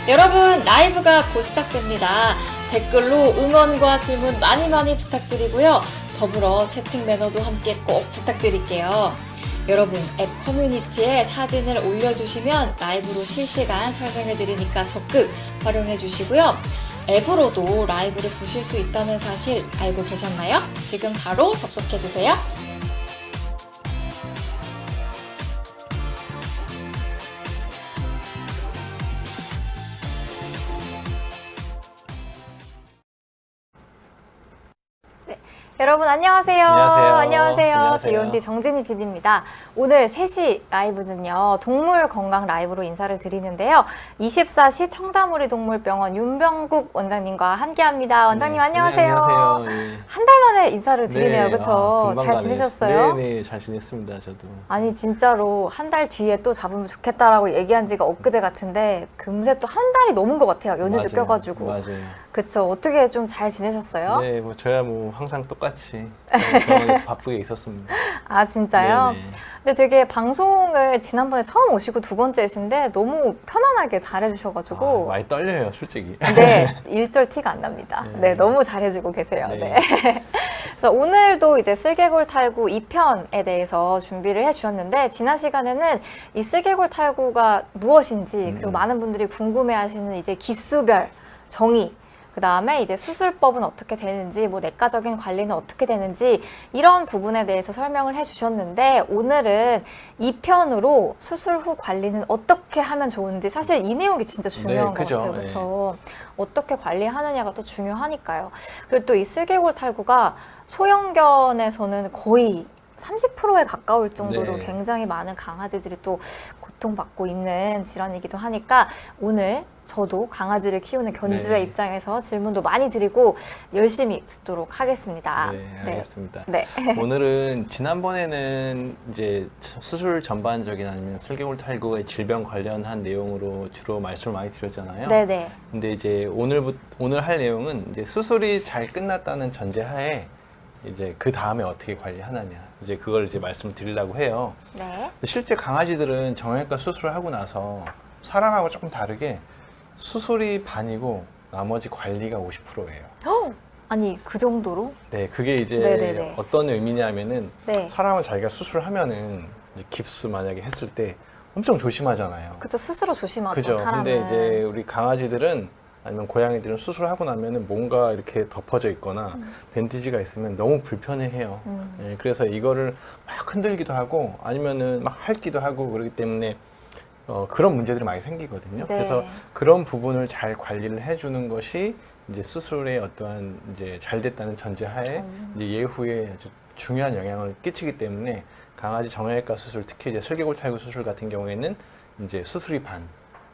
여러분, 라이브가 곧 시작됩니다. 댓글로 응원과 질문 많이 부탁드리고요. 더불어 채팅 매너도 함께 꼭 부탁드릴게요. 여러분, 앱 커뮤니티에 사진을 올려주시면 라이브로 실시간 설명해드리니까 적극 활용해주시고요. 앱으로도 라이브를 보실 수 있다는 사실 알고 계셨나요? 지금 바로 접속해주세요. 여러분 안녕하세요. 안녕하세요. 비욘디 정진희 PD입니다. 오늘 3시 라이브는요. 동물 건강 라이브로 인사를 드리는데요. 24시 청담우리 동물병원 윤병국 원장님과 함께합니다. 원장님 안녕하세요. 안녕하세요. 한 달 만에 인사를 드리네요. 그렇죠? 잘 지내셨어요? 네, 잘 지냈습니다. 저도. 아니 진짜로 한 달 뒤에 또 잡으면 좋겠다라고 얘기한 지가 엊그제 같은데 금세 또 한 달이 넘은 것 같아요. 연휴도 껴가지고. 맞아요. 그쵸. 어떻게 좀 잘 지내셨어요? 네, 뭐 저야 뭐 항상 똑같이 병원에서 바쁘게 있었습니다. 아 진짜요? 네네. 근데 되게 방송을 지난번에 처음 오시고 두 번째이신데 너무 편안하게 잘해주셔가지고 많이 떨려요, 솔직히. 네, 일절 티가 안 납니다. 네. 네, 너무 잘해주고 계세요. 네. 네. 그래서 오늘도 이제 쓸개골 탈구 2편에 대해서 준비를 해주셨는데 지난 시간에는 이 쓸개골 탈구가 무엇인지 그리고 많은 분들이 궁금해하시는 이제 기수별 정의 그 다음에 이제 수술법은 어떻게 되는지, 뭐 내과적인 관리는 어떻게 되는지 이런 부분에 대해서 설명을 해주셨는데 오늘은 2편으로 수술 후 관리는 어떻게 하면 좋은지 사실 이 내용이 진짜 중요한 것 같아요. 그렇죠? 어떻게 관리하느냐가 또 중요하니까요. 그리고 또 이 쓸개골 탈구가 소형견에서는 거의 30%에 가까울 정도로 굉장히 많은 강아지들이 또 고통받고 있는 질환이기도 하니까 오늘 저도 강아지를 키우는 견주의 입장에서 질문도 많이 드리고 열심히 듣도록 하겠습니다. 네, 알겠습니다. 네. 오늘은 지난번에는 이제 수술 전반적인 아니면 쓸개골 탈구의 질병 관련한 내용으로 주로 말씀을 많이 드렸잖아요. 네네. 근데 이제 오늘 할 내용은 이제 수술이 잘 끝났다는 전제하에 이제 그 다음에 어떻게 관리하느냐 이제 그걸 이제 말씀을 드리려고 해요. 네. 실제 강아지들은 정형외과 수술을 하고 나서 사람하고 조금 다르게 수술이 반이고 나머지 관리가 50%예요. 아니 그 정도로? 네, 그게 이제 네네네. 어떤 의미냐면은 네. 사람은 자기가 수술하면은 이제 깁스 만약에 했을 때 엄청 조심하잖아요. 그쵸, 스스로 조심하죠. 그죠. 사람은. 근데 이제 우리 강아지들은 아니면 고양이들은 수술하고 나면은 뭔가 이렇게 덮어져 있거나 밴디지가 있으면 너무 불편해해요. 예, 그래서 이거를 막 흔들기도 하고 아니면은 막 핥기도 하고 그러기 때문에 그런 문제들이 많이 생기거든요. 네. 그래서 그런 부분을 잘 관리를 해주는 것이 이제 수술에 어떠한 이제 잘 됐다는 전제하에 이제 예후에 아주 중요한 영향을 끼치기 때문에 강아지 정형외과 수술, 특히 이제 슬개골 탈구 수술 같은 경우에는 이제 수술이 반,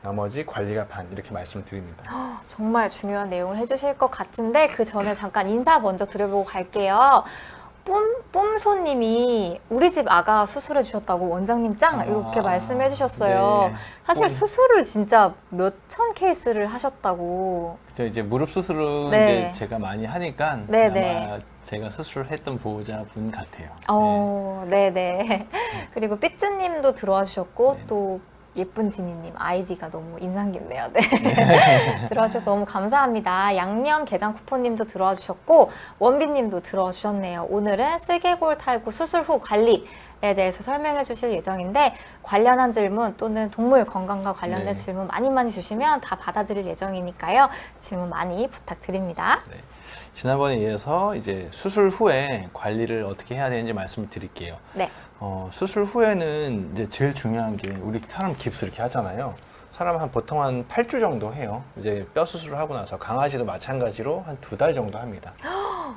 나머지 관리가 반 이렇게 말씀드립니다. 정말 중요한 내용을 해주실 것 같은데 그 전에 잠깐 인사 먼저 드려보고 갈게요. 뿜소님이 우리 집 아가 수술해 주셨다고 원장님 짱 이렇게 말씀해 주셨어요. 네. 사실 수술을 진짜 몇천 케이스를 하셨다고. 저 이제 무릎 수술은 네. 이제 제가 많이 하니까 네네. 아마 제가 수술했던 보호자분 같아요. 네네. 그리고 삐쭈님도 들어와 주셨고 네. 또 예쁜 지니님 아이디가 너무 인상 깊네요. 네. 들어와 주셔서 너무 감사합니다. 양념 게장 쿠폰님도 들어와 주셨고 원빈님도 들어와 주셨네요. 오늘은 쓸개골 탈구 수술 후 관리에 대해서 설명해 주실 예정인데 관련한 질문 또는 동물 건강과 관련된 질문 많이 주시면 다 받아드릴 예정이니까요. 질문 많이 부탁드립니다. 네. 지난번에 이어서 이제 수술 후에 관리를 어떻게 해야 되는지 말씀을 드릴게요. 네. 수술 후에는 이제 제일 중요한 게 우리 사람 깁스 이렇게 하잖아요. 사람 보통 한 8주 정도 해요. 이제 뼈 수술을 하고 나서 강아지도 마찬가지로 한 2달 정도 합니다.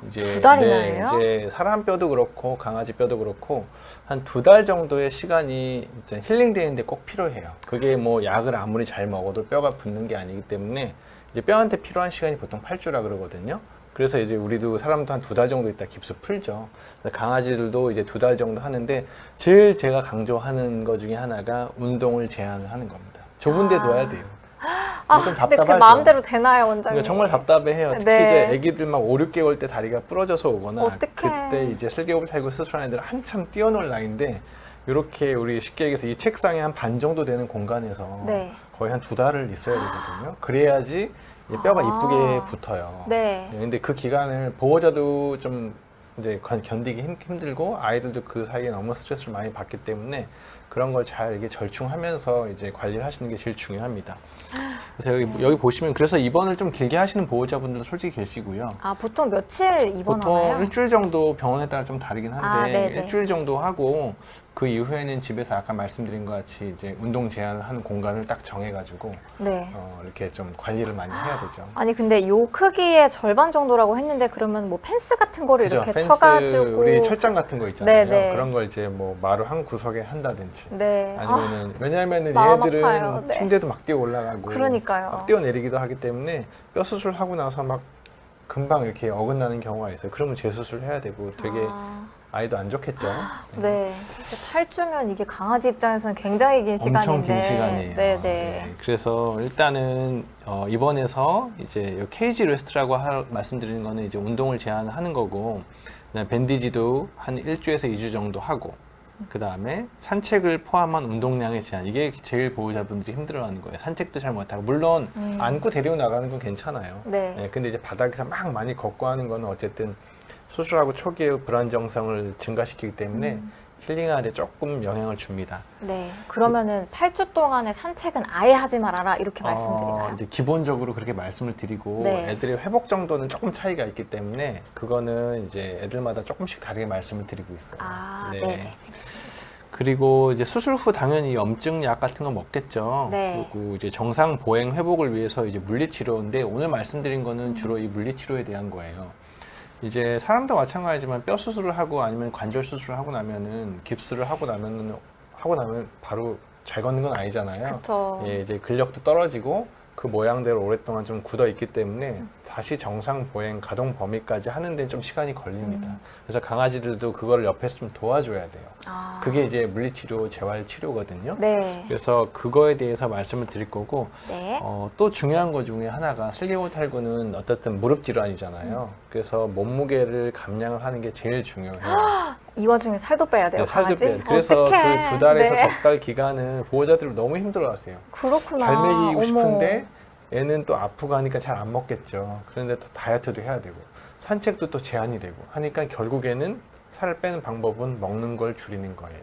이제 2달이나 해요? 이제 사람 뼈도 그렇고 강아지 뼈도 그렇고 한 2달 정도의 시간이 이제 힐링되는데 꼭 필요해요. 그게 뭐 약을 아무리 잘 먹어도 뼈가 붙는 게 아니기 때문에 이제 뼈한테 필요한 시간이 보통 8주라 그러거든요. 그래서 이제 우리도 사람도 한 2달 정도 있다 깁스 풀죠. 강아지들도 이제 2달 정도 하는데 제일 제가 강조하는 것 중에 하나가 운동을 제한을 하는 겁니다. 좁은 데 둬야 돼요. 좀 근데 답답하죠. 그 마음대로 되나요, 원장님? 그러니까 정말 답답해요. 특히 네. 이제 애기들 막 5, 6개월 때 다리가 부러져서 오거나 어떡해. 그때 이제 슬개골 탈구 수술하는 애들 한참 뛰어놀 나이인데 이렇게 우리 쉽게 얘기해서 이 책상의 한 반 정도 되는 공간에서 네. 거의 한 2달을 있어야 되거든요. 그래야지 이제 뼈가 이쁘게 붙어요. 네. 근데 그 기간을 보호자도 좀 이제 견디기 힘들고 아이들도 그 사이에 너무 스트레스를 많이 받기 때문에 그런 걸 잘 이게 절충하면서 이제 관리를 하시는 게 제일 중요합니다. 그래서 여기 보시면 그래서 입원을 좀 길게 하시는 보호자분들도 솔직히 계시고요. 아, 보통 며칠 입원하나요? 보통 일주일 정도 병원에 따라 좀 다르긴 한데 네네. 일주일 정도 하고 그 이후에는 집에서 아까 말씀드린 것 같이 이제 운동 제한을 하는 공간을 딱 정해가지고 네. 이렇게 좀 관리를 많이 해야 되죠. 아니 근데 요 크기의 절반 정도라고 했는데 그러면 뭐 펜스 같은 거를 그죠? 이렇게 펜스, 쳐가지고 우리 철장 같은 거 있잖아요. 네네. 그런 걸 이제 뭐 마루 한 구석에 한다든지 네. 아니면은 왜냐하면은 마음 얘들은 아파요. 네. 침대도 막 뛰어 올라가고 그러니까요. 막 뛰어내리기도 하기 때문에 뼈 수술하고 나서 막 금방 이렇게 어긋나는 경우가 있어요. 그러면 재수술 해야 되고 되게 아이도 안 좋겠죠. 네. 8주면 이게 강아지 입장에서는 굉장히 긴 시간인데. 엄청 긴 시간이에요. 네네. 네. 그래서 일단은 입원해서 이제 케이지 레스트라고 말씀드리는 거는 이제 운동을 제한하는 거고, 그다음에 밴디지도 한 1주에서 2주 정도 하고, 그 다음에 산책을 포함한 운동량의 제한. 이게 제일 보호자분들이 힘들어하는 거예요. 산책도 잘 못하고, 물론 안고 데리고 나가는 건 괜찮아요. 네. 근데 이제 바닥에서 막 많이 걷고 하는 거는 어쨌든 수술하고 초기의 불안정성을 증가시키기 때문에 힐링하는데 조금 영향을 줍니다. 네. 그러면은 8주 동안의 산책은 아예 하지 말아라 이렇게 말씀드리나요? 이제 기본적으로 그렇게 말씀을 드리고 네. 애들의 회복 정도는 조금 차이가 있기 때문에 그거는 이제 애들마다 조금씩 다르게 말씀을 드리고 있어요. 네. 네. 그리고 이제 수술 후 당연히 염증약 같은 거 먹겠죠. 네. 그리고 이제 정상 보행 회복을 위해서 이제 물리치료인데 오늘 말씀드린 거는 주로 이 물리치료에 대한 거예요. 이제 사람도 마찬가지지만 뼈 수술을 하고 아니면 관절 수술을 하고 나면은 깁스를 하고 나면 바로 잘 걷는 건 아니잖아요. 그쵸. 이제 근력도 떨어지고 그 모양대로 오랫동안 좀 굳어 있기 때문에 다시 정상 보행 가동 범위까지 하는 데 좀 시간이 걸립니다. 그래서 강아지들도 그거를 옆에서 좀 도와줘야 돼요. 그게 이제 물리치료, 재활치료거든요. 네. 그래서 그거에 대해서 말씀을 드릴 거고, 네. 또 중요한 것 중에 하나가 슬개골 탈구는 어쨌든 무릎 질환이잖아요. 그래서 몸무게를 감량을 하는 게 제일 중요해요. 이 와중에 살도 빼야 돼요, 네, 살도 강아지? 빼야 돼요. 그래서 어떡해. 그 2달에서 네. 석 달 기간은 보호자들이 너무 힘들어하세요. 그렇구나. 잘 먹이고 어머. 싶은데 애는 또 아프고 하니까 잘 안 먹겠죠. 그런데 또 다이어트도 해야 되고 산책도 또 제한이 되고 하니까 결국에는 살을 빼는 방법은 먹는 걸 줄이는 거예요.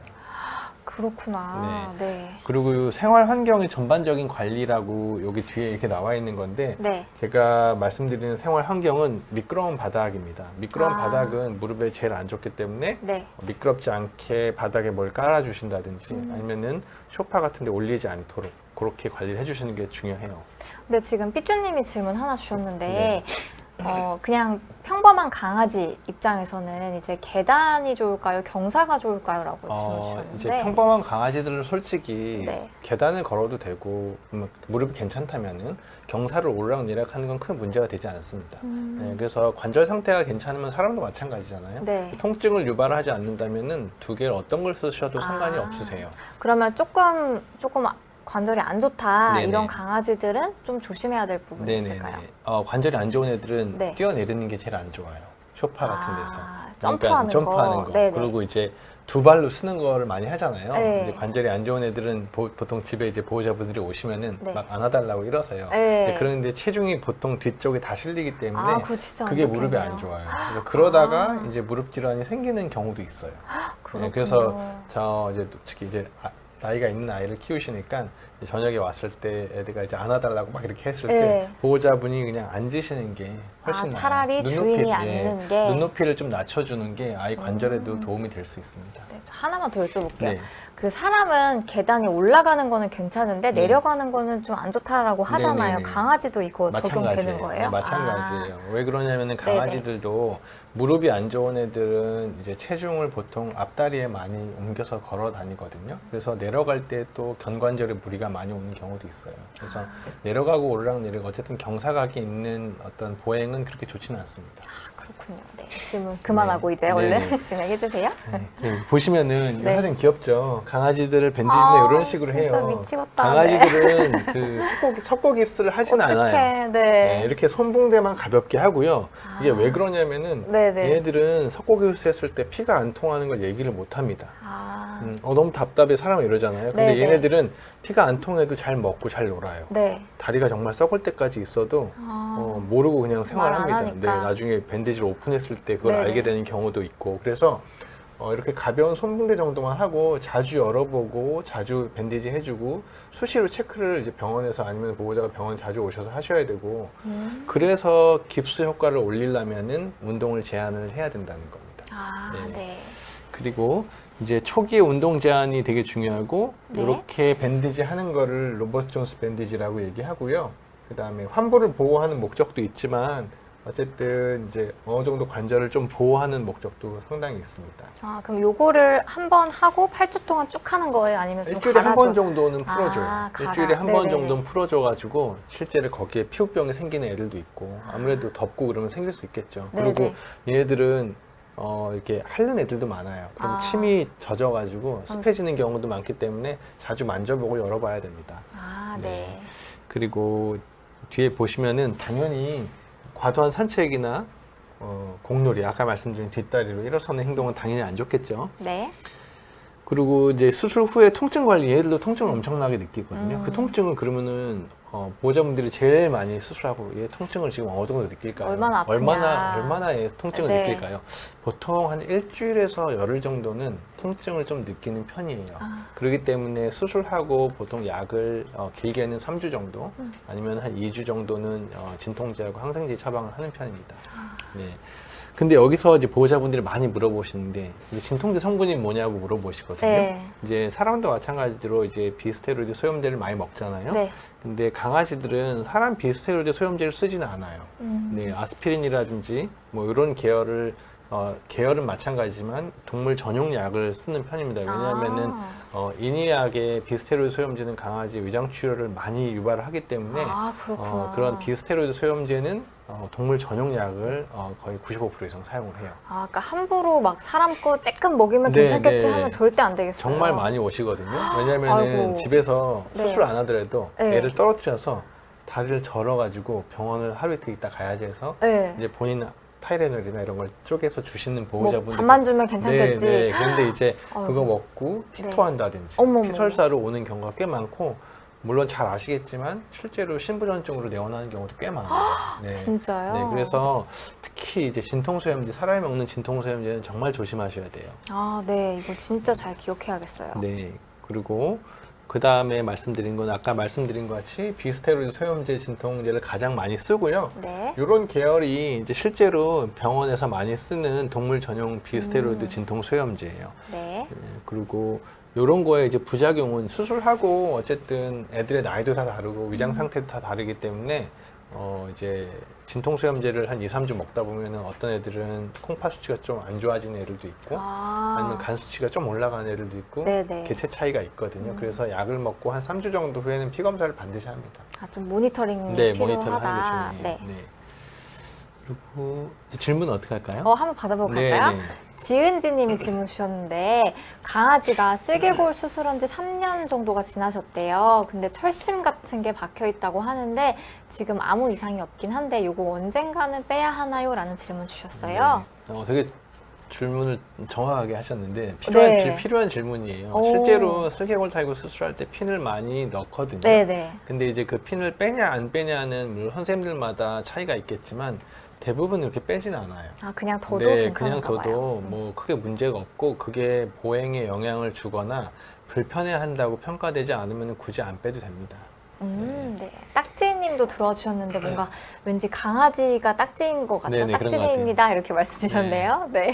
그렇구나. 네. 그리고 생활 환경의 전반적인 관리라고 여기 뒤에 이렇게 나와 있는 건데 네. 제가 말씀드리는 생활 환경은 미끄러운 바닥입니다. 미끄러운 바닥은 무릎에 제일 안 좋기 때문에 네. 미끄럽지 않게 바닥에 뭘 깔아주신다든지 아니면은 소파 같은 데 올리지 않도록 그렇게 관리를 해주시는 게 중요해요. 근데 지금 삐쭈님이 질문 하나 주셨는데 네. 그냥 평범한 강아지 입장에서는 이제 계단이 좋을까요? 경사가 좋을까요? 라고 질문 주셨는데 이제 평범한 강아지들은 솔직히 네. 계단을 걸어도 되고 무릎이 괜찮다면은 경사를 오르락내리락 하는 건 큰 문제가 되지 않습니다. 그래서 관절 상태가 괜찮으면 사람도 마찬가지잖아요. 네. 통증을 유발하지 않는다면은 두 개를 어떤 걸 쓰셔도 상관이 없으세요. 그러면 조금 관절이 안 좋다 네네. 이런 강아지들은 좀 조심해야 될 부분이 있을까요? 관절이 안 좋은 애들은 네. 뛰어내리는 게 제일 안 좋아요. 소파 같은 데서. 점프하는 점프하는 거. 네네. 그리고 이제 두 발로 쓰는 거를 많이 하잖아요. 네. 이제 관절이 안 좋은 애들은 보통 집에 이제 보호자분들이 오시면은 네. 막 안아달라고 이러세요. 네. 그런데 체중이 보통 뒤쪽에 다 실리기 때문에 그거 진짜 안 그게 무릎에 좋겠네요. 안 좋아요. 그래서 그러다가 이제 무릎 질환이 생기는 경우도 있어요. 그렇군요. 그래서 저 이제 특히 이제 나이가 있는 아이를 키우시니까 저녁에 왔을 때 애들가 이제 안아달라고 막 이렇게 했을 때 네. 보호자분이 그냥 앉으시는 게 훨씬 나아요. 차라리 주인이 앉는 게 눈높이를 좀 낮춰주는 게 아이 관절에도 도움이 될 수 있습니다. 네, 하나만 더 여쭤볼게요. 네. 그 사람은 계단이 올라가는 거는 괜찮은데 내려가는 거는 좀 안 좋다라고 하잖아요. 네네네. 강아지도 이거 적용되는 거예요? 네, 마찬가지예요. 왜 그러냐면은 강아지들도 무릎이 안 좋은 애들은 이제 체중을 보통 앞다리에 많이 옮겨서 걸어 다니거든요. 그래서 내려갈 때 또 견관절에 무리가 많이 오는 경우도 있어요. 그래서 내려가고 오르락내리락 어쨌든 경사각이 있는 어떤 보행은 그렇게 좋지는 않습니다. 그렇군요. 네, 질문 그만하고 네. 이제 얼른 네네. 진행해 주세요. 보시면은 이 네. 사진 귀엽죠. 강아지들을 밴디지나 이런 식으로 진짜 해요. 미치겠다. 강아지들은 그 석고 깁스를 하진 않아요. 어떡해. 네. 이렇게 손붕대만 가볍게 하고요. 이게 왜 그러냐면은 네네. 얘네들은 석고 깁스 했을 때 피가 안 통하는 걸 얘기를 못 합니다. 아, 너무 답답해 사람이 이러잖아요. 근데 네네. 얘네들은 피가 안 통해도 잘 먹고 잘 놀아요. 네. 다리가 정말 썩을 때까지 있어도 모르고 그냥 말 생활합니다. 안 네, 하니까. 나중에 밴드지를 오픈했을 때 그걸 네네. 알게 되는 경우도 있고 그래서 이렇게 가벼운 손붕대 정도만 하고 자주 열어보고 자주 밴디지 해주고 수시로 체크를 이제 병원에서 아니면 보호자가 병원 자주 오셔서 하셔야 되고 그래서 깁스 효과를 올리려면은 운동을 제한을 해야 된다는 겁니다. 아, 네. 네. 그리고 이제 초기에 운동 제한이 되게 중요하고 네. 이렇게 밴디지 하는 거를 로버트 존스 밴디지라고 얘기하고요. 그 다음에 환부를 보호하는 목적도 있지만 어쨌든 이제 어느 정도 관절을 좀 보호하는 목적도 상당히 있습니다. 아, 그럼 요거를 한 번 하고 8주 동안 쭉 하는 거예요? 아니면 좀 일주일에 한 갈아줘? 번 정도는 풀어줘요. 아, 갈아. 일주일에 한 번 네네네. 정도는 풀어줘가지고 실제로 거기에 피부병이 생기는 애들도 있고 아무래도 덥고 그러면 생길 수 있겠죠. 그리고 네네. 얘네들은 이렇게 핥는 애들도 많아요. 그럼 아. 침이 젖어가지고 습해지는 경우도 많기 때문에 자주 만져보고 열어봐야 됩니다. 아, 네. 네. 그리고 뒤에 보시면은 당연히 과도한 산책이나 공놀이, 아까 말씀드린 뒷다리로 일어서는 행동은 당연히 안 좋겠죠. 네. 그리고 이제 수술 후에 통증 관리, 얘들도 통증을 엄청나게 느끼거든요. 그 음. 통증은 그러면은 보호자분들이 제일 많이 수술하고 얘 통증을 지금 어느 정도 느낄까요? 얼마나 아프냐. 얼마나 얘 통증을 네. 느낄까요? 보통 한 일주일에서 열흘 정도는 통증을 좀 느끼는 편이에요. 아. 그렇기 때문에 수술하고 보통 약을 길게는 3주 정도 아니면 한 2주 정도는 진통제하고 항생제 처방을 하는 편입니다. 아. 네. 근데 여기서 이제 보호자분들이 많이 물어보시는데 이제 진통제 성분이 뭐냐고 물어보시거든요. 네. 이제 사람도 마찬가지로 이제 비스테로이드 소염제를 많이 먹잖아요. 네. 근데 강아지들은 사람 비스테로이드 소염제를 쓰지는 않아요. 네, 아스피린이라든지 뭐 이런 계열은 마찬가지지만 동물 전용 약을 쓰는 편입니다. 왜냐하면은 인위약의 비스테로이드 소염제는 강아지 위장 출혈을 많이 유발을 하기 때문에 아, 그렇구나. 그런 비스테로이드 소염제는 동물 전용 약을 거의 95% 이상 사용을 해요. 아, 그러니까 함부로 막 사람 거 쬐끔 먹이면 네, 괜찮겠지 네. 하면 절대 안 되겠어요. 정말 많이 오시거든요. 왜냐면은 아이고. 집에서 네. 수술 안 하더라도 네. 애를 떨어뜨려서 다리를 절어가지고 병원을 하루 이틀 있다 가야지 해서 네. 이제 본인 타이레놀이나 이런 걸 쪼개서 주시는 뭐 보호자분들. 밥만 주면 괜찮겠지. 네, 네. 그런데 이제 아이고. 그거 먹고 네. 피토한다든지 어머머. 피설사로 오는 경우가 꽤 많고 물론 잘 아시겠지만 실제로 신부전증으로 내원하는 경우도 꽤 많아요. 네. 진짜요? 네, 그래서 특히 이제 진통소염제, 사람이 먹는 진통소염제는 정말 조심하셔야 돼요. 아, 네. 이거 진짜 잘 기억해야겠어요. 네. 그리고 그 다음에 말씀드린 건 아까 말씀드린 것 같이 비스테로이드 소염제 진통제를 가장 많이 쓰고요. 네. 이런 계열이 이제 실제로 병원에서 많이 쓰는 동물 전용 비스테로이드 진통 소염제예요. 네. 그리고 이런 거에 이제 부작용은 수술하고 어쨌든 애들의 나이도 다 다르고 위장 상태도 다 다르기 때문에 이제 진통소염제를 한 2, 3주 먹다 보면은 어떤 애들은 콩팥 수치가 좀 안 좋아지는 애들도 있고 아니면 간 수치가 좀 올라가는 애들도 있고 네네. 개체 차이가 있거든요. 그래서 약을 먹고 한 3주 정도 후에는 피 검사를 반드시 합니다. 아, 좀 모니터링이 네, 필요하다. 모니터를 하는 게 중요해요. 네. 네. 그리고 이제 질문 어떻게 할까요? 한번 받아볼까요? 네, 네. 지은지님이 질문 주셨는데 강아지가 슬개골 수술한 지 3년 정도가 지나셨대요. 근데 철심 같은 게 박혀 있다고 하는데 지금 아무 이상이 없긴 한데 요거 언젠가는 빼야 하나요? 라는 질문 주셨어요. 네. 되게 질문을 정확하게 하셨는데 네. 필요한 질문이에요. 오. 실제로 슬개골 탈구 수술할 때 핀을 많이 넣거든요. 네네. 근데 이제 그 핀을 빼냐 안 빼냐는 물론 선생님들마다 차이가 있겠지만 대부분 이렇게 빼진 않아요. 아, 그냥 둬도 네, 괜찮은가 그냥 둬도 봐요. 뭐 크게 문제가 없고 그게 보행에 영향을 주거나 불편해한다고 평가되지 않으면 굳이 안 빼도 됩니다. 네. 딱지님도 들어주셨는데 뭔가 왠지 강아지가 딱지인 것 같죠? 네네, 그런 것 딱지님입니다. 이렇게 말씀 주셨네요. 네.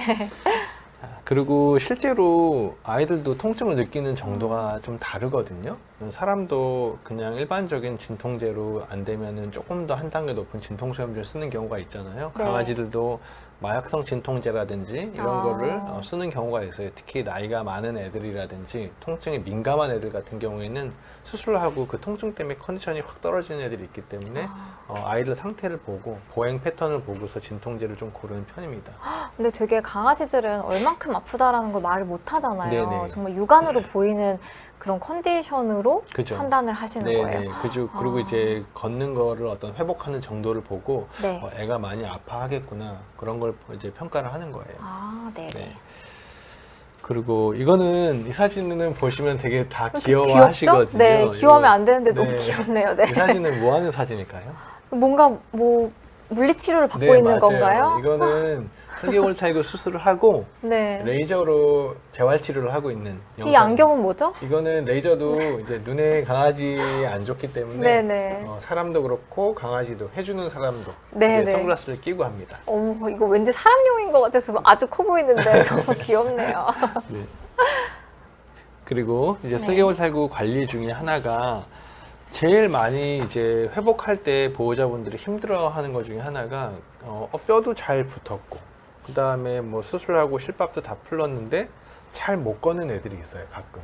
그리고 실제로 아이들도 통증을 느끼는 정도가 좀 다르거든요. 사람도 그냥 일반적인 진통제로 안 되면은 조금 더 한 단계 높은 진통소염제를 쓰는 경우가 있잖아요. 네. 강아지들도 마약성 진통제라든지 이런 아. 거를 쓰는 경우가 있어요. 특히 나이가 많은 애들이라든지 통증에 민감한 애들 같은 경우에는 수술을 하고 그 통증 때문에 컨디션이 확 떨어지는 애들이 있기 때문에 아이들 상태를 보고 보행 패턴을 보고서 진통제를 좀 고르는 편입니다. 근데 되게 강아지들은 얼만큼 아프다라는 걸 말을 못 하잖아요. 네네. 정말 육안으로 보이는 그런 컨디션으로 그죠. 판단을 하시는 네네. 거예요. 그리고 아. 이제 걷는 거를 어떤 회복하는 정도를 보고 네. 애가 많이 아파하겠구나 그런 걸 이제 평가를 하는 거예요. 아, 네네. 네. 그리고 이거는 이 사진은 보시면 되게 다 귀엽죠? 귀여워하시거든요. 네, 귀여우면 안 되는데 네. 너무 귀엽네요. 네. 이 사진은 뭐 하는 사진일까요? 뭔가 뭐 물리치료를 받고 네, 있는 맞아요. 건가요? 이거는 슬개골 탈구 수술을 하고 네. 레이저로 재활 치료를 하고 있는 이 영상. 안경은 뭐죠? 이거는 레이저도 이제 눈에 강아지에 안 좋기 때문에 네네. 사람도 그렇고 강아지도 해주는 사람도 네네. 이제 선글라스를 끼고 합니다. 어머, 이거 왠지 사람용인 것 같아서 아주 커 보이는데 너무 귀엽네요. 네. 그리고 이제 네. 슬개골 탈구 관리 중에 하나가 제일 많이 이제 회복할 때 보호자분들이 힘들어하는 것 중에 하나가 뼈도 잘 붙었고 그 다음에 뭐 수술하고 실밥도 다 풀렀는데 잘 못 걷는 애들이 있어요 가끔.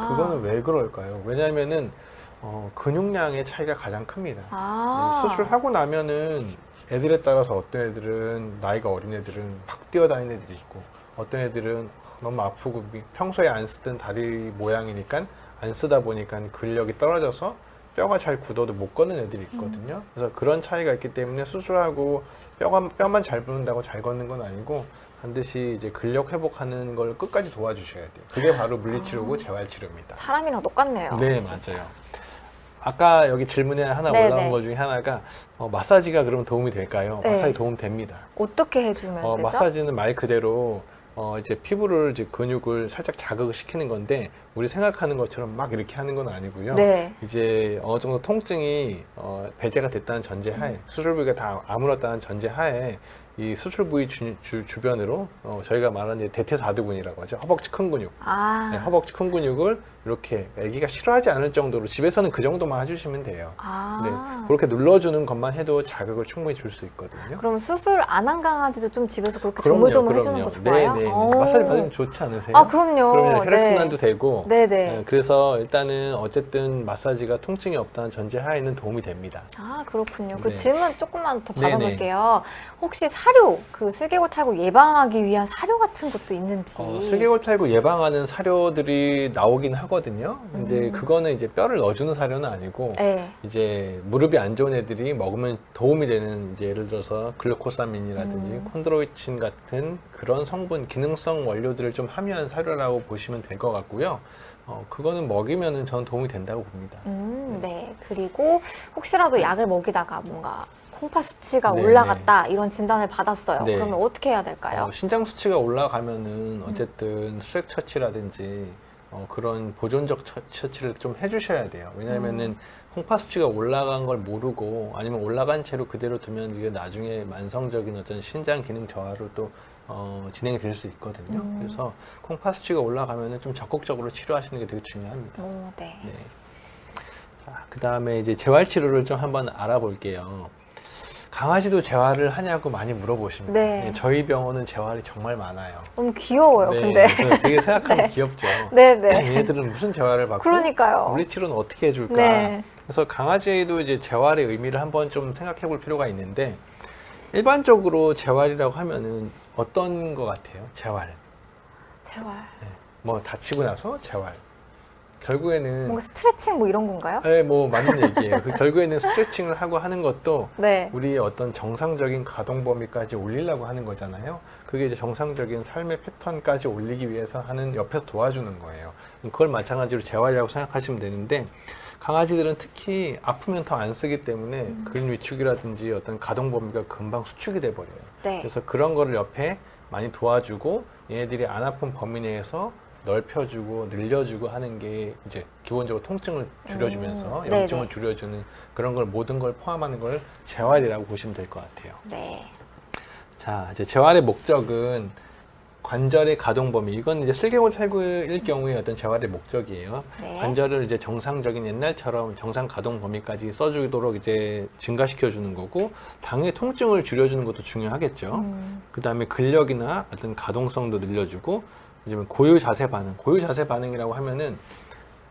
그거는 왜 그럴까요? 왜냐하면은 근육량의 차이가 가장 큽니다. 네, 수술하고 나면은 애들에 따라서 어떤 애들은 나이가 어린 애들은 막 뛰어다니는 애들이 있고 어떤 애들은 너무 아프고 평소에 안 쓰던 다리 모양이니까 안 쓰다 보니까 근력이 떨어져서 뼈가 잘 굳어도 못 걷는 애들이 있거든요. 그래서 그런 차이가 있기 때문에 수술하고 뼈만 잘 붙는다고 잘 걷는 건 아니고 반드시 이제 근력 회복하는 걸 끝까지 도와주셔야 돼요. 그게 바로 물리치료고 재활치료입니다. 사람이랑 똑같네요. 네, 진짜. 맞아요. 아까 여기 질문에 하나 네네. 올라온 것 중에 하나가 마사지가 그럼 도움이 될까요? 네. 마사지 도움 됩니다. 어떻게 해주면 되죠? 마사지는 말 그대로 이제 피부를 이제 근육을 살짝 자극을 시키는 건데 우리 생각하는 것처럼 막 이렇게 하는 건 아니고요. 네. 이제 어느 정도 통증이 배제가 됐다는 전제하에 수술 부위가 다 아물었다는 전제하에 이 수술 부위 주변으로 저희가 말하는 대퇴사두근이라고 하죠. 허벅지 큰 근육. 네, 허벅지 큰 근육을 이렇게 아기가 싫어하지 않을 정도로 집에서는 그 정도만 해주시면 돼요. 네, 그렇게 눌러주는 것만 해도 자극을 충분히 줄 수 있거든요. 그럼 수술 안 한 강아지도 좀 집에서 그렇게 그럼요, 조물조물 해주는 거 좋아요? 네. 마사지 받으면 좋지 않으세요? 아, 그럼요. 그러면 네. 혈액순환도 되고. 네네. 네, 그래서 일단은 어쨌든 마사지가 통증이 없다는 전제하에는 도움이 됩니다. 아, 그렇군요. 그 네. 질문 조금만 더 네네. 받아볼게요. 혹시 사료, 그 슬개골 탈구 예방하기 위한 사료 같은 것도 있는지. 슬개골 탈구 예방하는 사료들이 나오긴 하거든요. 근데 그거는 이제 뼈를 넣어주는 사료는 아니고 네. 이제 무릎이 안 좋은 애들이 먹으면 도움이 되는 이제 예를 들어서 글루코사민이라든지 콘드로이친 같은 그런 성분, 기능성 원료들을 좀 함유한 사료라고 보시면 될 것 같고요. 그거는 먹이면은 전 도움이 된다고 봅니다. 네. 그리고 혹시라도 약을 먹이다가 뭔가 콩파 수치가 네네. 올라갔다 이런 진단을 받았어요. 네. 그러면 어떻게 해야 될까요? 신장 수치가 올라가면은 어쨌든 수액 처치라든지 그런 보존적 처치를 좀 해주셔야 돼요. 왜냐하면은 콩파 수치가 올라간 걸 모르고 아니면 올라간 채로 그대로 두면 이게 나중에 만성적인 어떤 신장 기능 저하로 또 진행이 될 수 있거든요. 그래서 콩파 수치가 올라가면은 좀 적극적으로 치료하시는 게 되게 중요합니다. 네. 네. 자, 그 다음에 이제 재활 치료를 좀 한번 알아볼게요. 강아지도 재활을 하냐고 많이 물어보십니다. 네. 저희 병원은 재활이 정말 많아요. 너무 귀여워요, 네, 근데. 그래서 되게 생각하면 네. 귀엽죠. 네네. 얘네들은 무슨 재활을 받고 그러니까요. 물리치료는 어떻게 해줄까? 네. 그래서 강아지도 이제 재활의 의미를 한번 좀 생각해 볼 필요가 있는데 일반적으로 재활이라고 하면은 어떤 것 같아요? 재활. 재활. 네. 뭐 다치고 나서 재활. 결국에는 뭔가 스트레칭 뭐 이런 건가요? 네, 뭐 맞는 얘기예요. 결국에는 스트레칭을 하고 하는 것도 네. 우리의 어떤 정상적인 가동 범위까지 올리려고 하는 거잖아요. 그게 이제 정상적인 삶의 패턴까지 올리기 위해서 하는 옆에서 도와주는 거예요. 그걸 마찬가지로 재활이라고 생각하시면 되는데 강아지들은 특히 아프면 더 안 쓰기 때문에 근육 위축이라든지 어떤 가동 범위가 금방 수축이 돼 버려요. 네. 그래서 그런 거를 옆에 많이 도와주고 얘네들이 안 아픈 범위 내에서 넓혀주고 늘려주고 하는 게 이제 기본적으로 통증을 줄여주면서 염증을 줄여주는 그런 걸 모든 걸 포함하는 걸 재활이라고 보시면 될 것 같아요. 네. 자, 이제 재활의 목적은 관절의 가동 범위. 이건 이제 슬개골 탈구일 경우에 어떤 재활의 목적이에요. 네. 관절을 이제 정상적인 옛날처럼 정상 가동 범위까지 써주도록 이제 증가시켜 주는 거고, 당연히 통증을 줄여주는 것도 중요하겠죠. 그 다음에 근력이나 어떤 가동성도 늘려주고, 이제 고유 자세 반응. 고유 자세 반응이라고 하면은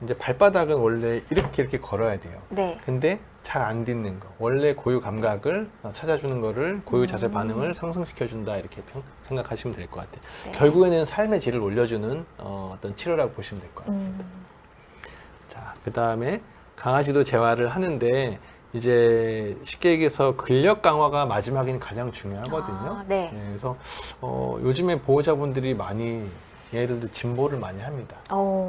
이제 발바닥은 원래 이렇게 걸어야 돼요. 네. 근데 잘 안 딛는 거. 원래 고유 감각을 찾아주는 거를 고유 자세 반응을 상승시켜 준다 이렇게 생각하시면 될 것 같아요. 네. 결국에는 삶의 질을 올려주는 어떤 치료라고 보시면 될 것 같아요. 자, 그 다음에 강아지도 재활을 하는데 이제 쉽게 얘기해서 근력 강화가 마지막에는 가장 중요하거든요. 네. 그래서 요즘에 보호자분들이 많이 얘들도 짐볼을 많이 합니다.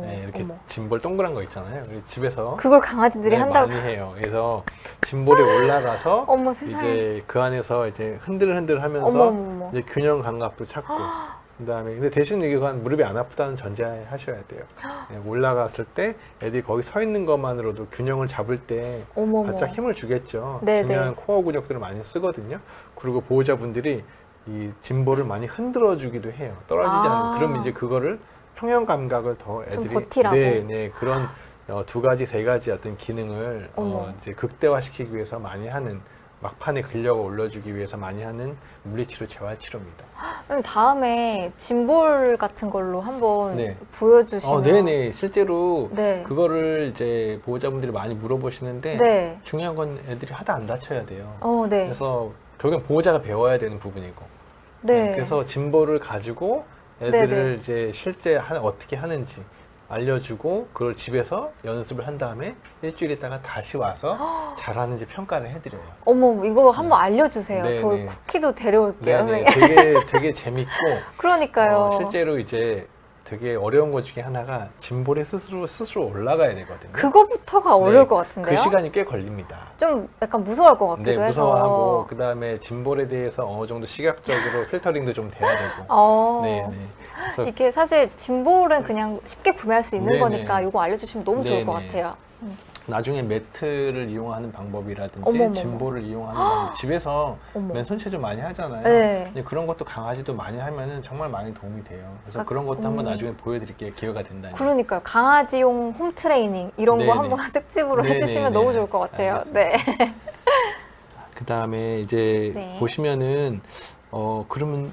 네, 이렇게 어머. 짐볼 동그란 거 있잖아요. 그래서 집에서 그걸 강아지들이 네, 한다고. 많이 해요. 그래서 짐볼에 올라가서 어머 세상에. 이제 그 안에서 이제 흔들흔들 하면서 어머 어머. 이제 균형 감각도 찾고 그다음에 근데 대신 이건 무릎이 안 아프다는 전제하에 하셔야 돼요. 네, 올라갔을 때 애들이 거기 서 있는 것만으로도 균형을 잡을 때 어머. 바짝 힘을 주겠죠. 네네. 중요한 코어 근육들을 많이 쓰거든요. 그리고 보호자분들이 이 짐볼을 많이 흔들어 주기도 해요. 떨어지지 아. 않는. 그럼 이제 그거를 평형 감각을 더 애들이 버티라고. 네, 그런 두 가지, 세 가지 어떤 기능을 어머. 이제 극대화시키기 위해서 많이 하는 막판에 근력을 올려주기 위해서 많이 하는 물리치료 재활치료입니다. 그럼 다음에 짐볼 같은 걸로 한번 네. 보여주시면. 네네. 실제로 네. 그거를 이제 보호자분들이 많이 물어보시는데 네. 중요한 건 애들이 하다 안 다쳐야 돼요. 네. 그래서 결국엔 보호자가 배워야 되는 부분이고. 네. 그래서 짐볼을 가지고 애들을 네네. 이제 실제 어떻게 하는지 알려주고 그걸 집에서 연습을 한 다음에 일주일 있다가 다시 와서 잘하는지 평가를 해드려요. 어머 이거 한번 알려주세요. 네, 저희 네. 쿠키도 데려올게요. 네네. 선생님. 되게 재밌고 그러니까요. 실제로 이제 되게 어려운 것 중에 하나가 짐볼에 스스로 올라가야 되거든요. 그거부터가 어려울 네, 것 같은데요. 그 시간이 꽤 걸립니다. 좀 약간 무서울 것 같기도 네, 해서. 무서워하고 그 다음에 짐볼에 대해서 어느 정도 시각적으로 필터링도 좀 돼야 되고. 네. 그래서 이게 사실 짐볼은 그냥 쉽게 구매할 수 있는 네네. 거니까 이거 알려주시면 너무 좋을 것 네네. 같아요. 나중에 매트를 이용하는 방법이라든지 어머머머. 짐볼을 이용하는 방법 집에서 어머. 맨손 체조 많이 하잖아요. 네. 근데 그런 것도 강아지도 많이 하면은 정말 많이 도움이 돼요. 그래서 아, 그런 것도 한번 나중에 보여드릴게요. 기회가 된다면. 그러니까요. 강아지용 홈 트레이닝 이런 네네. 거 한번 특집으로 네네네. 해주시면 너무 좋을 것 같아요. 알겠습니다. 네. 그 다음에 이제 네. 보시면은 그러면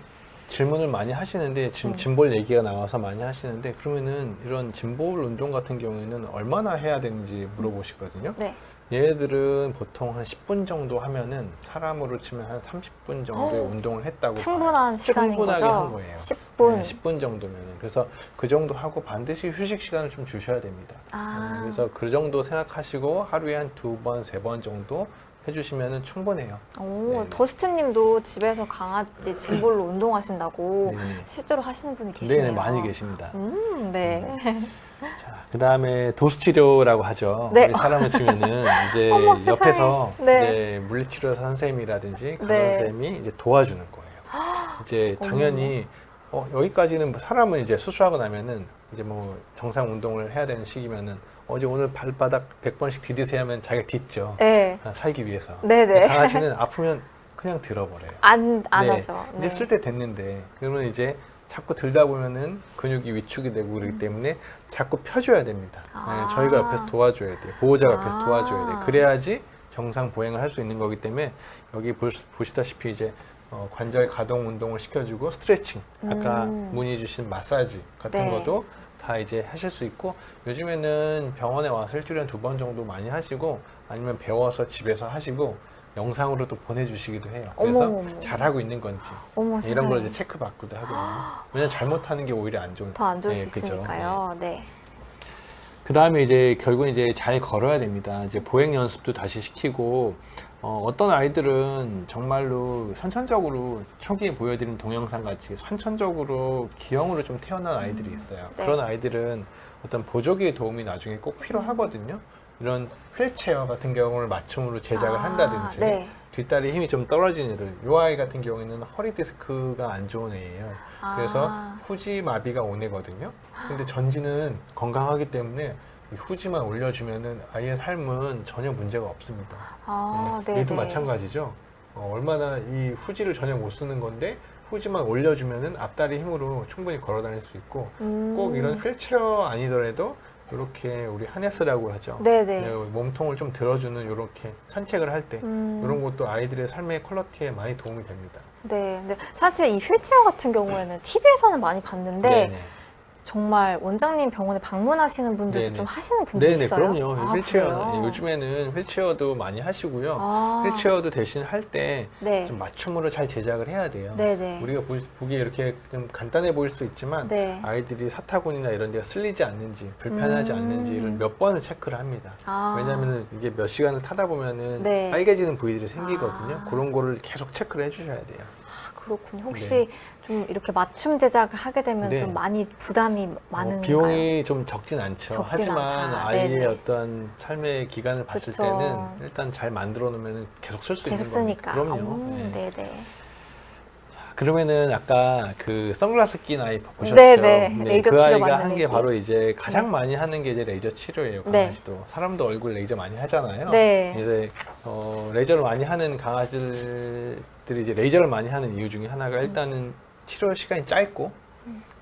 질문을 많이 하시는데 지금 짐볼 얘기가 나와서 많이 하시는데 그러면은 이런 짐볼 운동 같은 경우에는 얼마나 해야 되는지 물어보시거든요. 네. 얘들은 보통 한 10분 정도 하면은 사람으로 치면 한 30분 정도의 운동을 했다고 충분한 봐요. 시간인 충분하게 거죠? 한 거예요. 10분. 네, 10분 정도면은 그래서 그 정도 하고 반드시 휴식 시간을 좀 주셔야 됩니다. 아. 그래서 그 정도 생각하시고 하루에 한 2번, 3번 정도 해주시면은 충분해요. 오, 네. 더스트님도 집에서 강아지 짐볼로 운동하신다고 네. 실제로 하시는 분이 계시네요. 네, 많이 계십니다. 네. 자, 그 다음에 도수치료라고 하죠. 네. 우리 사람을 치면은 이제 어머, 세상에. 옆에서 네. 이제 물리치료 선생님이라든지 간호 네. 선생님이 이제 도와주는 거예요. 이제 당연히 여기까지는 사람은 이제 수술하고 나면은 이제 뭐 정상 운동을 해야 되는 시기면은 어제 오늘 발바닥 100번씩 디디세요 하면 자기가 딛죠. 네. 살기 위해서. 네네. 강아지는 아프면 그냥 들어버려요. 안 네. 하죠. 이제 쓸 때 됐는데 그러면 이제 자꾸 들다 보면은 근육이 위축이 되고 그러기 때문에 자꾸 펴줘야 됩니다. 아. 네, 저희가 옆에서 도와줘야 돼요. 보호자가 옆에서 아. 도와줘야 돼요. 그래야지 정상 보행을 할 수 있는 거기 때문에 여기 보시다시피 이제 관절 가동 운동을 시켜주고 스트레칭, 아까 문의 주신 마사지 같은 네. 것도 다 이제 하실 수 있고 요즘에는 병원에 와서 일주일에 2번 정도 많이 하시고 아니면 배워서 집에서 하시고 영상으로도 보내주시기도 해요. 그래서 어머머머. 잘하고 있는 건지 어머, 이런 걸 세상에. 이제 체크받기도 하거든요. 왜냐면 잘못하는 게 오히려 안 좋은. 더 안 좋을 네, 수 그죠. 있으니까요. 네. 그 다음에 이제 결국 이제 잘 걸어야 됩니다. 이제 보행 연습도 다시 시키고 어떤 아이들은 정말로 선천적으로 초기에 보여드린 동영상 같이 선천적으로 기형으로 좀 태어난 아이들이 있어요. 네. 그런 아이들은 어떤 보조기의 도움이 나중에 꼭 필요하거든요. 이런 휠체어 같은 경우를 맞춤으로 제작을 한다든지 네. 뒷다리 힘이 좀 떨어진 애들, 이 아이 같은 경우에는 허리 디스크가 안 좋은 애예요. 그래서 후지 마비가 온 애거든요. 근데 전지는 건강하기 때문에 이 후지만 올려주면은 아이의 삶은 전혀 문제가 없습니다. 네. 얘도 마찬가지죠. 얼마나 이 후지를 전혀 못 쓰는 건데 후지만 올려주면은 앞다리 힘으로 충분히 걸어 다닐 수 있고 꼭 이런 휠체어 아니더라도 이렇게 우리 하네스라고 하죠. 네네. 몸통을 좀 들어주는 이렇게 산책을 할 때 이런 것도 아이들의 삶의 퀄리티에 많이 도움이 됩니다. 네. 근데 사실 이 휠체어 같은 경우에는 TV에서는 많이 봤는데 네네. 정말 원장님 병원에 방문하시는 분들도 네네. 좀 하시는 분들이 네네, 있어요? 그럼요. 그래요? 휠체어 요즘에는 휠체어도 많이 하시고요. 휠체어도 대신 할 때 좀 네. 맞춤으로 잘 제작을 해야 돼요. 네네. 우리가 보기에 이렇게 좀 간단해 보일 수 있지만 네. 아이들이 사타구니나 이런 데가 쓸리지 않는지 불편하지 않는지를 몇 번을 체크를 합니다. 왜냐하면 이게 몇 시간을 타다 보면은 네. 빨개지는 부위들이 생기거든요. 그런 거를 계속 체크를 해주셔야 돼요. 그렇군요. 혹시 좀 이렇게 맞춤 제작을 하게 되면 네. 좀 많이 부담이 많은가요? 비용이 좀 적진 않죠. 적진 하지만 않다. 아이의 네네. 어떤 삶의 기간을 봤을 그쵸. 때는 일단 잘 만들어 놓으면 계속 쓸 수 계속 있는 겁니다. 쓰니까. 그럼요. 네. 네네. 그러면은 아까 그 선글라스 낀 아이 보셨죠? 네네. 레이저 그 치료 아이가 받는 한 게 애기. 바로 이제 가장 네. 많이 하는 게 이제 레이저 치료예요. 네. 강아지도. 사람도 얼굴 레이저 많이 하잖아요. 네. 이제 레이저를 많이 하는 강아지들이 이제 레이저를 많이 하는 이유 중에 하나가 일단은 치료 시간이 짧고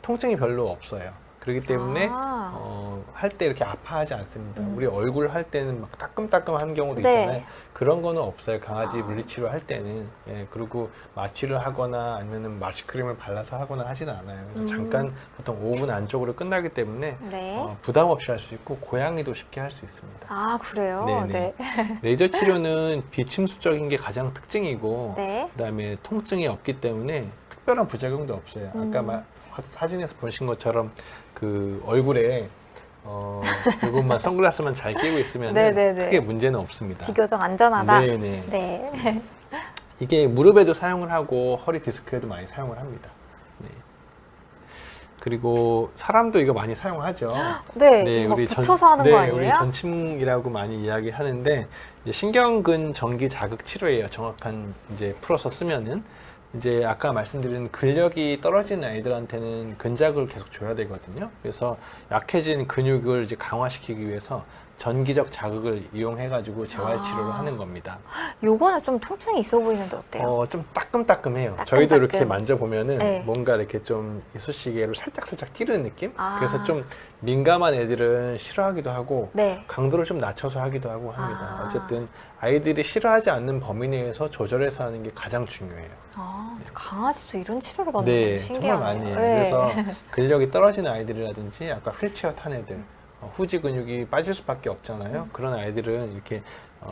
통증이 별로 없어요. 그렇기 때문에 할 때 이렇게 아파하지 않습니다. 우리 얼굴 할 때는 막 따끔따끔한 경우도 네. 있잖아요. 그런 거는 없어요. 강아지 물리치료 할 때는. 예, 그리고 마취를 하거나 아니면은 마취크림을 발라서 하거나 하지는 않아요. 그래서 잠깐 보통 5분 안쪽으로 끝나기 때문에 네. 부담 없이 할 수 있고 고양이도 쉽게 할 수 있습니다. 아, 그래요? 네네. 네. 레이저 치료는 비침수적인 게 가장 특징이고 네. 그다음에 통증이 없기 때문에 특별한 부작용도 없어요. 아까 사진에서 보신 것처럼 그 얼굴에 이것만 선글라스만 잘 끼고 있으면 네네네. 크게 문제는 없습니다. 비교적 안전하다? 네네. 네. 이게 무릎에도 사용을 하고 허리 디스크에도 많이 사용을 합니다. 네. 그리고 사람도 이거 많이 사용하죠. 네. 이거 붙여서 하는 거 아니에요? 우리 전침이라고 많이 이야기하는데 이제 신경근 전기 자극 치료예요. 정확한 이제 풀어서 쓰면은 이제 아까 말씀드린 근력이 떨어진 아이들한테는 근자극을 계속 줘야 되거든요. 그래서 약해진 근육을 이제 강화시키기 위해서 전기적 자극을 이용해가지고 재활 치료를 하는 겁니다. 요거는 좀 통증이 있어 보이는데 어때요? 좀 따끔따끔해요. 따끔따끔. 저희도 이렇게 만져보면은 네. 뭔가 이렇게 좀 이쑤시개로 살짝살짝 찌르는 느낌? 아. 그래서 좀 민감한 애들은 싫어하기도 하고 네. 강도를 좀 낮춰서 하기도 하고 합니다. 아. 어쨌든 아이들이 싫어하지 않는 범위 내에서 조절해서 하는 게 가장 중요해요. 강아지도 이런 치료를 받는 네, 건 신기하네요. 정말 많이 해요. 네. 그래서 근력이 떨어지는 아이들이라든지 아까 휠체어 탄 애들, 후지 근육이 빠질 수밖에 없잖아요. 그런 아이들은 이렇게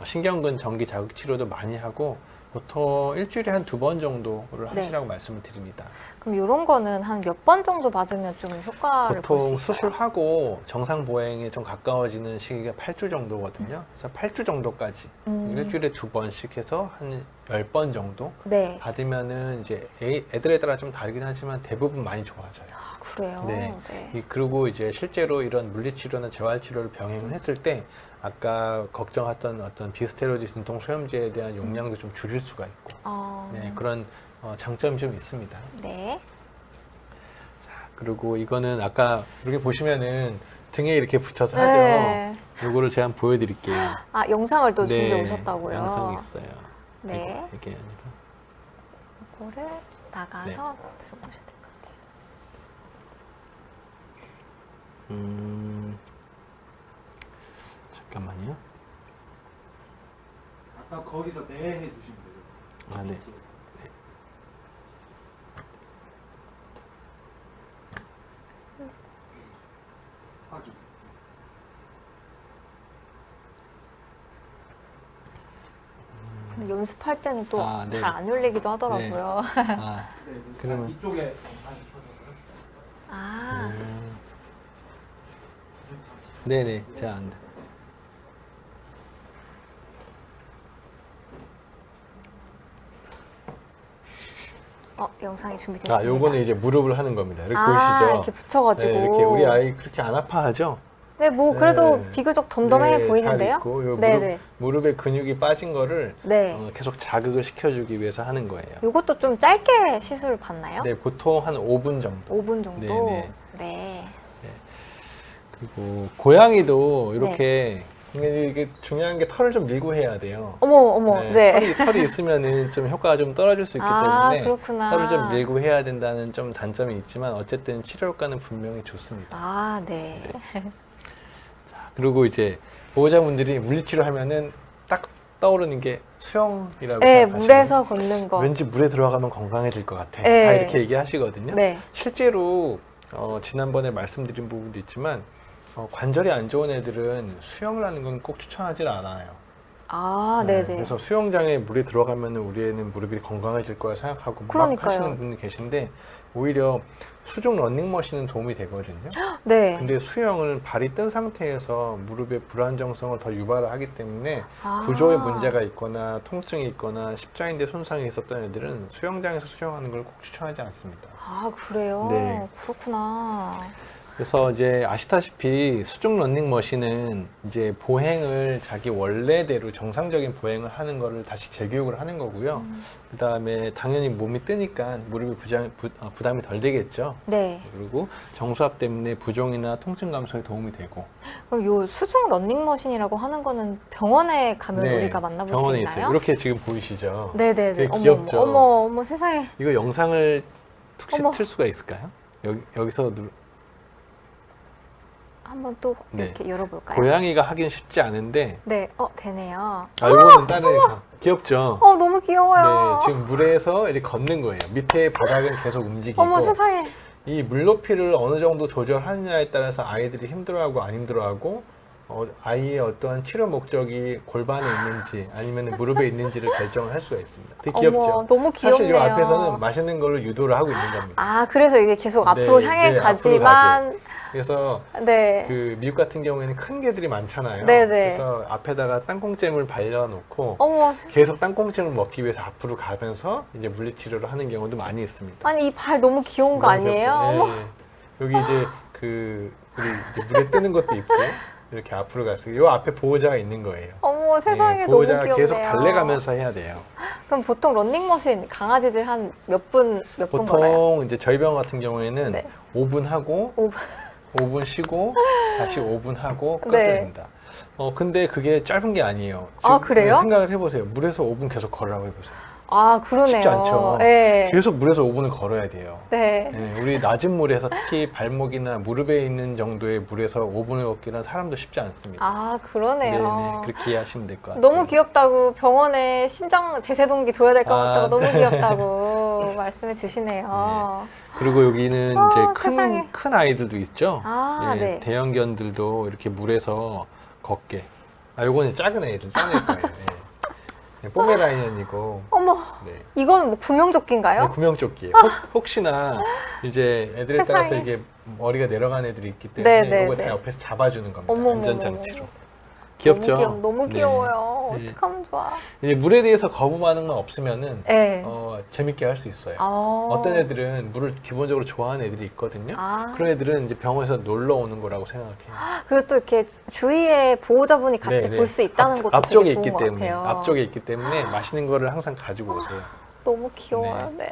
신경근 전기 자극 치료도 많이 하고 보통 일주일에 한 2번 정도를 네. 하시라고 말씀을 드립니다. 그럼 이런 거는 한 몇 번 정도 받으면 좀 효과를 볼 수 보통 있어요? 수술하고 정상 보행에 좀 가까워지는 시기가 8주 정도거든요. 그래서 8주 정도까지 일주일에 2번씩 해서 한 10번 정도 네. 받으면은 이제 애들에 따라 좀 다르긴 하지만 대부분 많이 좋아져요. 아, 그래요? 네. 네. 그리고 이제 실제로 이런 물리치료나 재활치료를 병행을 했을 때 아까 걱정했던 어떤 비스테로이드 진통 소염제에 대한 용량도 좀 줄일 수가 있고 네, 그런 장점이 좀 있습니다. 네. 자, 그리고 이거는 아까 이렇게 보시면은 등에 이렇게 붙여서 네. 하죠. 요거를 제가 한번 보여드릴게요. 아, 영상을 또 준비해 네, 오셨다고요? 영상이 있어요. 네. 이게 아니라. 이거를 나가서 네. 들어보셔야 될 것 같아요. 잠깐만요. 아까 거기서 네 해주시면 돼요. 아, 네. 확인. 근데 연습할 때는 또 아, 네. 잘 안 열리기도 하더라고요. 아, 네, 그러면- 이쪽에 영상이 켜져서요. 아, 네네, 제가 안 돼. 영상이 준비됐습니다. 아, 요거는 이제 무릎을 하는 겁니다. 이렇게 아, 보이시죠? 이렇게 붙여가지고. 네, 이렇게 우리 아이 그렇게 안 아파하죠? 네, 뭐 그래도 네. 비교적 덤덤해 네, 보이는데요. 잘 있고, 요 네네. 무릎에 근육이 빠진 거를 네. 계속 자극을 시켜주기 위해서 하는 거예요. 요것도 좀 짧게 시술 받나요? 네, 보통 한 5분 정도. 5분 정도. 네네. 네. 그리고 고양이도 이렇게 이게 중요한 게 털을 좀 밀고 해야 돼요. 어머, 네. 털이 있으면은 좀 효과가 좀 떨어질 수 있기 아, 때문에 그렇구나. 털을 좀 밀고 해야 된다는 좀 단점이 있지만 어쨌든 치료 효과는 분명히 좋습니다. 아, 네. 그리고 이제 보호자분들이 물리치료 하면은 딱 떠오르는 게 수영이라고 네, 생각하시면 물에서 걷는 거. 왠지 물에 들어가면 건강해질 것 같아. 네. 다 이렇게 얘기하시거든요. 네. 실제로 지난번에 말씀드린 부분도 있지만 관절이 안 좋은 애들은 수영을 하는 건 꼭 추천하지 않아요. 아, 네, 네네. 그래서 수영장에 물이 들어가면 우리 애는 무릎이 건강해질 거라 생각하고 막 그러니까요. 하시는 분이 계신데 오히려 수중 러닝머신은 도움이 되거든요. 네. 근데 수영을 발이 뜬 상태에서 무릎의 불안정성을 더 유발을 하기 때문에 아. 구조에 문제가 있거나 통증이 있거나 십자인대 손상이 있었던 애들은 수영장에서 수영하는 걸 꼭 추천하지 않습니다. 아, 그래요? 네. 그렇구나. 그래서 이제 아시다시피 수중 러닝머신은 이제 보행을 자기 원래대로 정상적인 보행을 하는 거를 다시 재교육을 하는 거고요. 그 다음에 당연히 몸이 뜨니까 무릎이 부담이 덜 되겠죠. 네. 그리고 정수압 때문에 부종이나 통증 감소에 도움이 되고. 그럼 요 수중 러닝머신이라고 하는 거는 병원에 가면 네, 우리가 만나볼 수 병원에 있나요? 있어요. 이렇게 지금 보이시죠? 네네네. 되게 어머, 귀엽죠? 어머 세상에. 이거 영상을 혹시 어머. 틀 수가 있을까요? 여기서 한번 또 네. 이렇게 열어볼까요? 고양이가 하긴 쉽지 않은데 네, 되네요. 이거는 다른 애가 귀엽죠? 너무 귀여워요. 네, 지금 물에서 이렇게 걷는 거예요. 밑에 바닥은 계속 움직이고 어머 세상에. 이 물높이를 어느 정도 조절하느냐에 따라서 아이들이 힘들어하고 안 힘들어하고 아이의 어떠한 치료 목적이 골반에 있는지 아니면 무릎에 있는지를 결정을 할 수가 있습니다. 되게 귀엽죠? 어머, 너무 귀엽네요. 사실 이 앞에서는 맛있는 걸 유도를 하고 있는 겁니다. 아, 그래서 이게 계속 앞으로 네, 향해 네, 가지만 그래서 네. 그 미국 같은 경우에는 큰 개들이 많잖아요. 네네. 그래서 앞에다가 땅콩잼을 발려놓고 어머, 계속 땅콩잼을 먹기 위해서 앞으로 가면서 이제 물리치료를 하는 경우도 많이 있습니다. 아니 이 발 너무 귀여운 거 너무 아니에요? 귀엽죠? 어머. 네. 여기 이제 우리 이제 물에 뜨는 것도 있고 이렇게 앞으로 갔어요. 이 앞에 보호자가 있는 거예요. 어머 세상에 네, 너무 보호자가 귀엽네요. 계속 달래가면서 해야 돼요. 그럼 보통 런닝머신 강아지들 한 몇 분 걸어요? 보통 이제 저희 병원 같은 경우에는 네. 5분 하고 5분. 5분 쉬고 다시 5분 하고 꺼져야 네. 됩니다. 근데 그게 짧은 게 아니에요. 아, 그래요? 생각을 해보세요. 물에서 5분 계속 걸으라고 해보세요. 아 그러네요. 쉽지 않죠. 네. 계속 물에서 5분을 걸어야 돼요. 네. 네, 우리 낮은 물에서 특히 발목이나 무릎에 있는 정도의 물에서 5분을 걷기는 사람도 쉽지 않습니다. 아 그러네요. 네네, 그렇게 이해하시면 될 것 같아요. 너무 귀엽다고 병원에 심장 제세동기 둬야 될 것 같다고 너무 네. 귀엽다고 말씀해 주시네요. 그리고 여기는 이제 세상에. 큰 아이들도 있죠. 아, 예, 네. 대형견들도 이렇게 물에서 걷게. 요거는 작은 애들, 작은 거예요. 예. 포메라니언이고. 어머, 네. 이건 뭐 구명조끼인가요? 네, 구명조끼예요. 혹시나 이제 애들에 따라서 세상에. 이게 머리가 내려간 애들이 있기 때문에 네, 네, 이거 네. 다 옆에서 잡아주는 겁니다. 어머머머머. 안전장치로. 귀엽죠? 너무 네. 귀여워요. 네. 어떡하면 좋아. 이제 물에 대해서 거부 반응만 없으면은 네. 재밌게 할 수 있어요. 아. 어떤 애들은 물을 기본적으로 좋아하는 애들이 있거든요. 아. 그런 애들은 이제 병원에서 놀러 오는 거라고 생각해요. 그리고 또 이렇게 주위에 보호자분이 같이 네, 네. 볼 수 있다는 것도 앞쪽에 되게 좋은 있기 것 때문에 같아요. 앞쪽에 있기 때문에 맛있는 거를 항상 가지고 오세요. 너무 귀여워요. 네.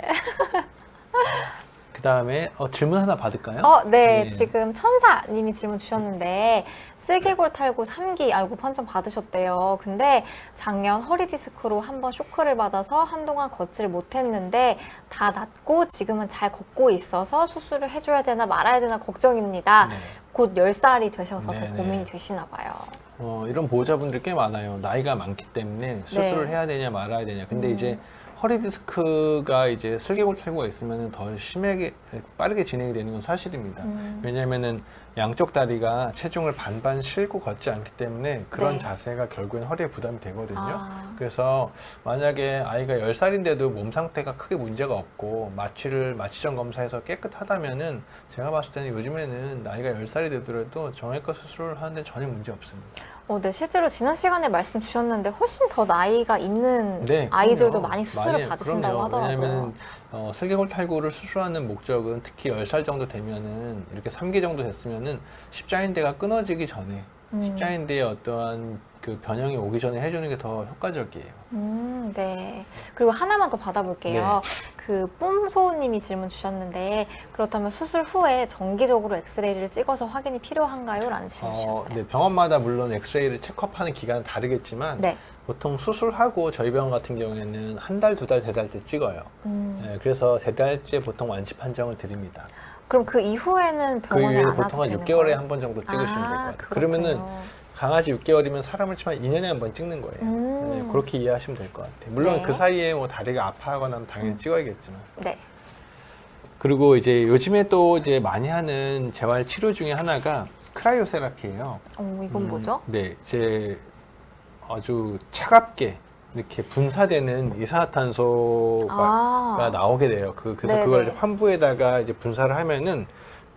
그 다음에 질문 하나 받을까요? 네. 네. 지금 천사님이 질문 주셨는데 슬개골 탈구 3기 알고 판정 받으셨대요. 근데 작년 허리 디스크로 한번 쇼크를 받아서 한동안 걷지를 못했는데 다 낫고 지금은 잘 걷고 있어서 수술을 해줘야 되나 말아야 되나 걱정입니다. 네. 곧 10살이 되셔서 더 네네. 고민이 되시나 봐요. 이런 보호자분들이 꽤 많아요. 나이가 많기 때문에 수술을 네. 해야 되냐 말아야 되냐. 근데 이제 허리 디스크가 이제 슬개골 탈구가 있으면 더 심하게 빠르게 진행이 되는 건 사실입니다. 왜냐하면은 양쪽 다리가 체중을 반반 실고 걷지 않기 때문에 그런 네. 자세가 결국엔 허리에 부담이 되거든요. 아. 그래서 만약에 아이가 10살인데도 몸 상태가 크게 문제가 없고 마취전 검사해서 깨끗하다면은 제가 봤을 때는 요즘에는 나이가 10살이 되더라도 정형외과 수술을 하는데 전혀 문제 없습니다. 네, 실제로 지난 시간에 말씀 주셨는데 훨씬 더 나이가 있는 네, 아이들도 그럼요. 많이 수술을 받으신다고 그럼요. 하더라고요. 왜냐하면 슬개골 탈구를 수술하는 목적은 특히 10살 정도 되면은 이렇게 3기 정도 됐으면은 십자인대가 끊어지기 전에 십자인대에 어떠한 그 변형이 오기 전에 해주는 게 더 효과적이에요. 네. 그리고 하나만 더 받아볼게요. 네. 그 뿜소님이 질문 주셨는데 그렇다면 수술 후에 정기적으로 엑스레이를 찍어서 확인이 필요한가요? 라는 질문 주셨어요. 네, 병원마다 물론 엑스레이를 체크업하는 기간은 다르겠지만 네. 보통 수술하고 저희 병원 같은 경우에는 한 달, 두 달, 세 달째 찍어요. 네, 그래서 세 달째 보통 완치 판정을 드립니다. 그럼 그 이후에는 그 병원에 이후에 안 와도 보통 한 되는 6개월에 거예요? 한 번 정도 찍으시면 될 것 같아요. 그렇군요. 그러면은 강아지 6개월이면 사람을 치면 2년에 한 번 찍는 거예요. 네, 그렇게 이해하시면 될 것 같아요. 물론 네. 그 사이에 뭐 다리가 아파하거나 하면 당연히 찍어야겠지만. 네. 그리고 이제 요즘에 또 이제 많이 하는 재활 치료 중에 하나가 크라이오세라피예요. 이건 뭐죠? 네, 이제 아주 차갑게 이렇게 분사되는 이산화탄소가 나오게 돼요. 그래서 네네. 그걸 이제 환부에다가 이제 분사를 하면은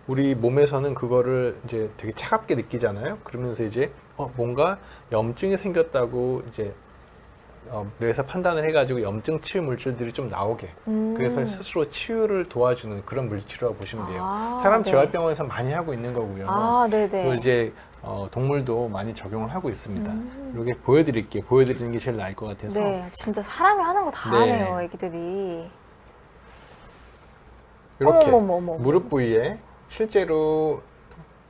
우리 몸에서는 그거를 이제 되게 차갑게 느끼잖아요. 그러면서 이제 뭔가 염증이 생겼다고 이제 뇌에서 판단을 해가지고 염증 치유 물질들이 좀 나오게. 그래서 스스로 치유를 도와주는 그런 물질이라고 보시면 돼요. 아, 사람 네. 재활병원에서 많이 하고 있는 거고요. 아, 네네. 그걸 이제 동물도 많이 적용을 하고 있습니다. 이렇게 보여드릴게요. 보여드리는 게 제일 나을 것 같아서. 네, 진짜 사람이 하는 거 다 네. 하네요, 애기들이. 이렇게 어머머머머. 무릎 부위에 실제로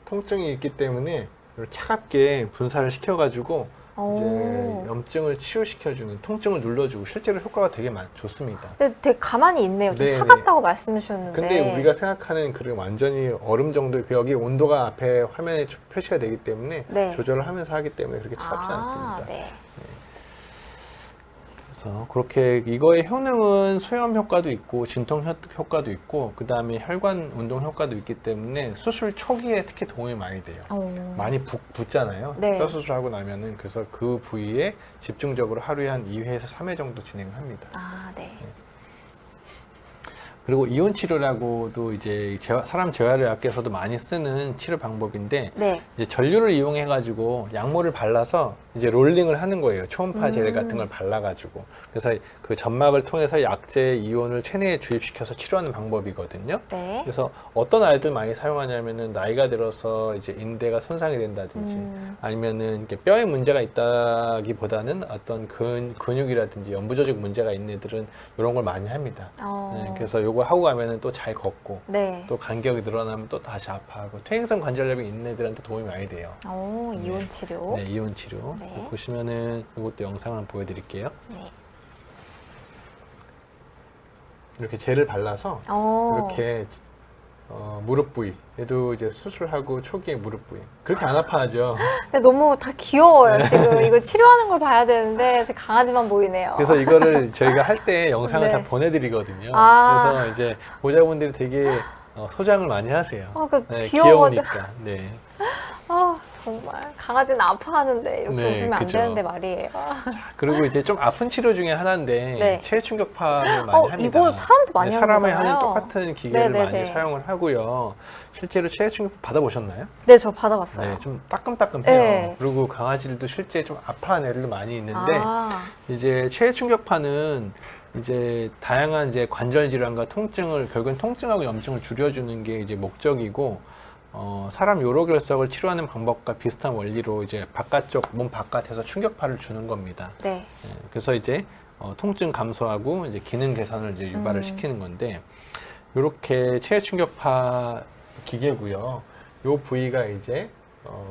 통증이 있기 때문에 이렇게 차갑게 분사를 시켜가지고 이제 오. 염증을 치유시켜주는, 통증을 눌러주고 실제로 효과가 되게 좋습니다. 근데 되게 가만히 있네요. 좀 네, 차갑다고 말씀해 주셨는데. 근데 우리가 생각하는 그런 완전히 얼음 정도, 여기 온도가 앞에 화면에 표시가 되기 때문에 네. 조절을 하면서 하기 때문에 그렇게 차갑지 않습니다. 네. 그래서 그렇게 이거의 효능은 소염 효과도 있고 진통 효과도 있고 그 다음에 혈관 운동 효과도 있기 때문에 수술 초기에 특히 도움이 많이 돼요. 많이 붓잖아요. 네. 뼈 수술하고 나면은. 그래서 그 부위에 집중적으로 하루에 한 2회에서 3회 정도 진행을 합니다. 아, 네. 그리고 이온 치료라고도 이제 사람 재활의학에서도 많이 쓰는 치료 방법인데 네. 이제 전류를 이용해 가지고 약물을 발라서 이제 롤링을 하는 거예요. 초음파 젤 같은 걸 발라 가지고. 그래서 그 점막을 통해서 약제 이온을 체내에 주입시켜서 치료하는 방법이거든요. 네. 그래서 어떤 아이들 많이 사용하냐면은 나이가 들어서 이제 인대가 손상이 된다든지 아니면은 이렇게 뼈에 문제가 있다기보다는 어떤 근육이라든지 연부조직 문제가 있는 애들은 이런 걸 많이 합니다. 네, 그래서 요거 하고 가면은 또 잘 걷고 네. 또 간격이 늘어나면 또 다시 아파하고 퇴행성 관절염이 있는 애들한테 도움이 많이 돼요. 이온 치료. 네, 이온 치료. 네. 보시면은 이것도 영상을 한번 보여드릴게요. 네. 이렇게 젤을 발라서 이렇게 무릎 부위, 얘도 이제 수술하고 초기에 무릎 부위. 그렇게 안 아파하죠. 근데 너무 다 귀여워요, 지금. 이거 치료하는 걸 봐야 되는데, 제 강아지만 보이네요. 그래서 이거를 저희가 할 때 영상을 네. 다 보내드리거든요. 아. 그래서 이제 보자분들이 되게 소장을 많이 하세요. 그 귀여워져. 귀여우니까. 네. 정말. 강아지는 아파하는데, 이렇게 네, 웃으면 안 그죠. 되는데 말이에요. 그리고 이제 좀 아픈 치료 중에 하나인데 네. 체외 충격파를 많이 합니다. 이거 사람도 많이 하는 사람이 거잖아요. 하는 똑같은 기계를 네네네. 많이 사용을 하고요. 실제로 체외 충격파 받아보셨나요? 네, 저 받아봤어요. 네, 좀 따끔따끔해요. 네. 그리고 강아지들도 실제 좀 아파하는 애들도 많이 있는데 이제 체외 충격파는 이제 다양한 이제 관절 질환과 통증을, 결국은 통증하고 염증을 줄여주는 게 이제 목적이고, 사람 요로결석을 치료하는 방법과 비슷한 원리로 이제 몸 바깥에서 충격파를 주는 겁니다. 네. 그래서 이제 통증 감소하고 이제 기능 개선을 이제 유발을 시키는 건데, 이렇게 체외 충격파 기계고요. 요 부위가 이제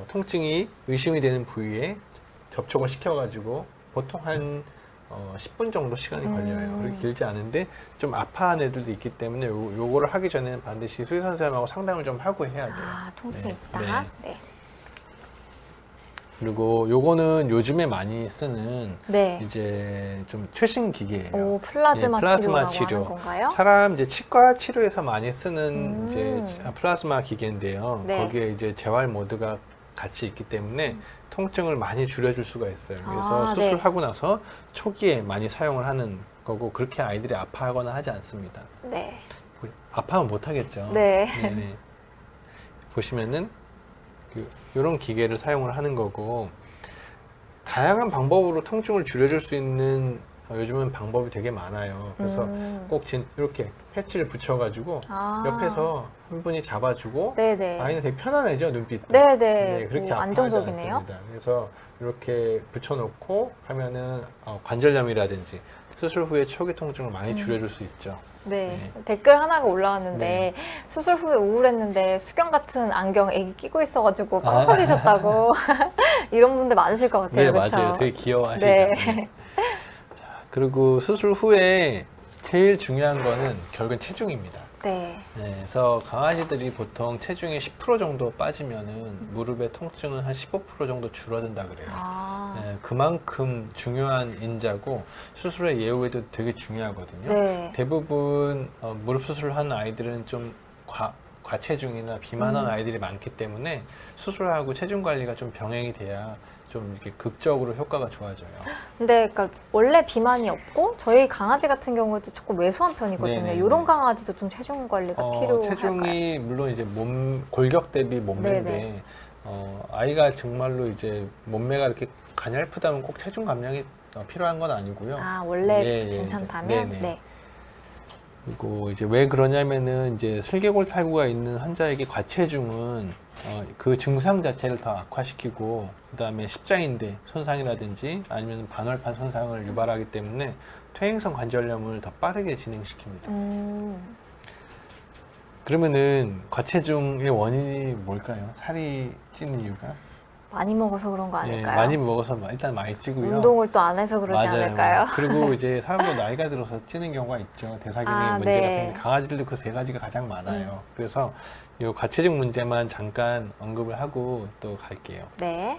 통증이 의심이 되는 부위에 접촉을 시켜가지고 보통 한 10분 정도 시간이 걸려요. 그렇게 길지 않은데 좀 아파하는 애들도 있기 때문에 요거를 하기 전에는 반드시 수의사 선생님하고 상담을 좀 하고 해야 돼요. 통증이 네. 있다. 네. 그리고 요거는 요즘에 많이 쓰는 네. 이제 좀 최신 기계예요. 플라즈마, 예, 플라즈마 치료라고 치료. 하는 건가요? 사람 이제 치과 치료에서 많이 쓰는 이제 플라즈마 기계인데요. 네. 거기에 이제 재활 모드가 같이 있기 때문에 통증을 많이 줄여줄 수가 있어요. 그래서 수술하고 나서 초기에 많이 사용을 하는 거고, 그렇게 아이들이 아파하거나 하지 않습니다. 네. 아파하면 못 하겠죠. 네. 네네. 보시면은 이런 기계를 사용을 하는 거고, 다양한 방법으로 통증을 줄여줄 수 있는 요즘은 방법이 되게 많아요. 그래서 꼭 이렇게 패치를 붙여가지고 옆에서 한 분이 잡아주고, 네네. 아이는 되게 편안해져, 눈빛도. 네네. 네, 그렇게 아파하지 안정적이네요. 않습니다. 그래서 이렇게 붙여놓고 하면은 관절염이라든지 수술 후에 초기 통증을 많이 줄여줄 수 있죠. 네. 댓글 하나가 올라왔는데 수술 후에 우울했는데 수경 같은 안경 애기 끼고 있어가지고 빵 터지셨다고 이런 분들 많으실 것 같아요. 네, 그쵸? 맞아요. 되게 귀여워하시죠. 네. 그리고 수술 후에 제일 중요한 거는 결국은 체중입니다. 네. 그래서 강아지들이 보통 체중이 10% 정도 빠지면은 무릎의 통증은 한 15% 정도 줄어든다 그래요. 그만큼 중요한 인자고 수술의 예후에도 되게 중요하거든요. 네. 대부분 무릎 수술을 하는 아이들은 좀 과체중이나 비만한 아이들이 많기 때문에 수술하고 체중 관리가 좀 병행이 돼야 좀 이렇게 극적으로 효과가 좋아져요. 근데 그러니까 원래 비만이 없고 저희 강아지 같은 경우도 조금 왜소한 편이거든요. 네네네. 이런 강아지도 좀 체중 관리가 필요할까요? 체중이 물론 이제 골격 대비 몸매인데 네네. 아이가 정말로 이제 몸매가 이렇게 가냘프다면 꼭 체중 감량이 필요한 건 아니고요. 아, 원래 예, 괜찮다면? 네네. 네. 그리고 이제 왜 그러냐면은 이제 슬개골 탈구가 있는 환자에게 과체중은 그 증상 자체를 더 악화시키고 그다음에 십자인대 손상이라든지 아니면 반월판 손상을 유발하기 때문에 퇴행성 관절염을 더 빠르게 진행시킵니다. 그러면은 과체중의 원인이 뭘까요? 살이 찌는 이유가? 많이 먹어서 그런 거 예, 아닐까요? 많이 먹어서 일단 많이 찌고요. 운동을 또 안 해서 그러지 맞아요. 않을까요? 그리고 이제 사람도 나이가 들어서 찌는 경우가 있죠. 대사경에 아, 문제가 네. 생기는 강아지들도 그 세 가지가 가장 많아요. 그래서 이 과체중 문제만 잠깐 언급을 하고 또 갈게요. 네.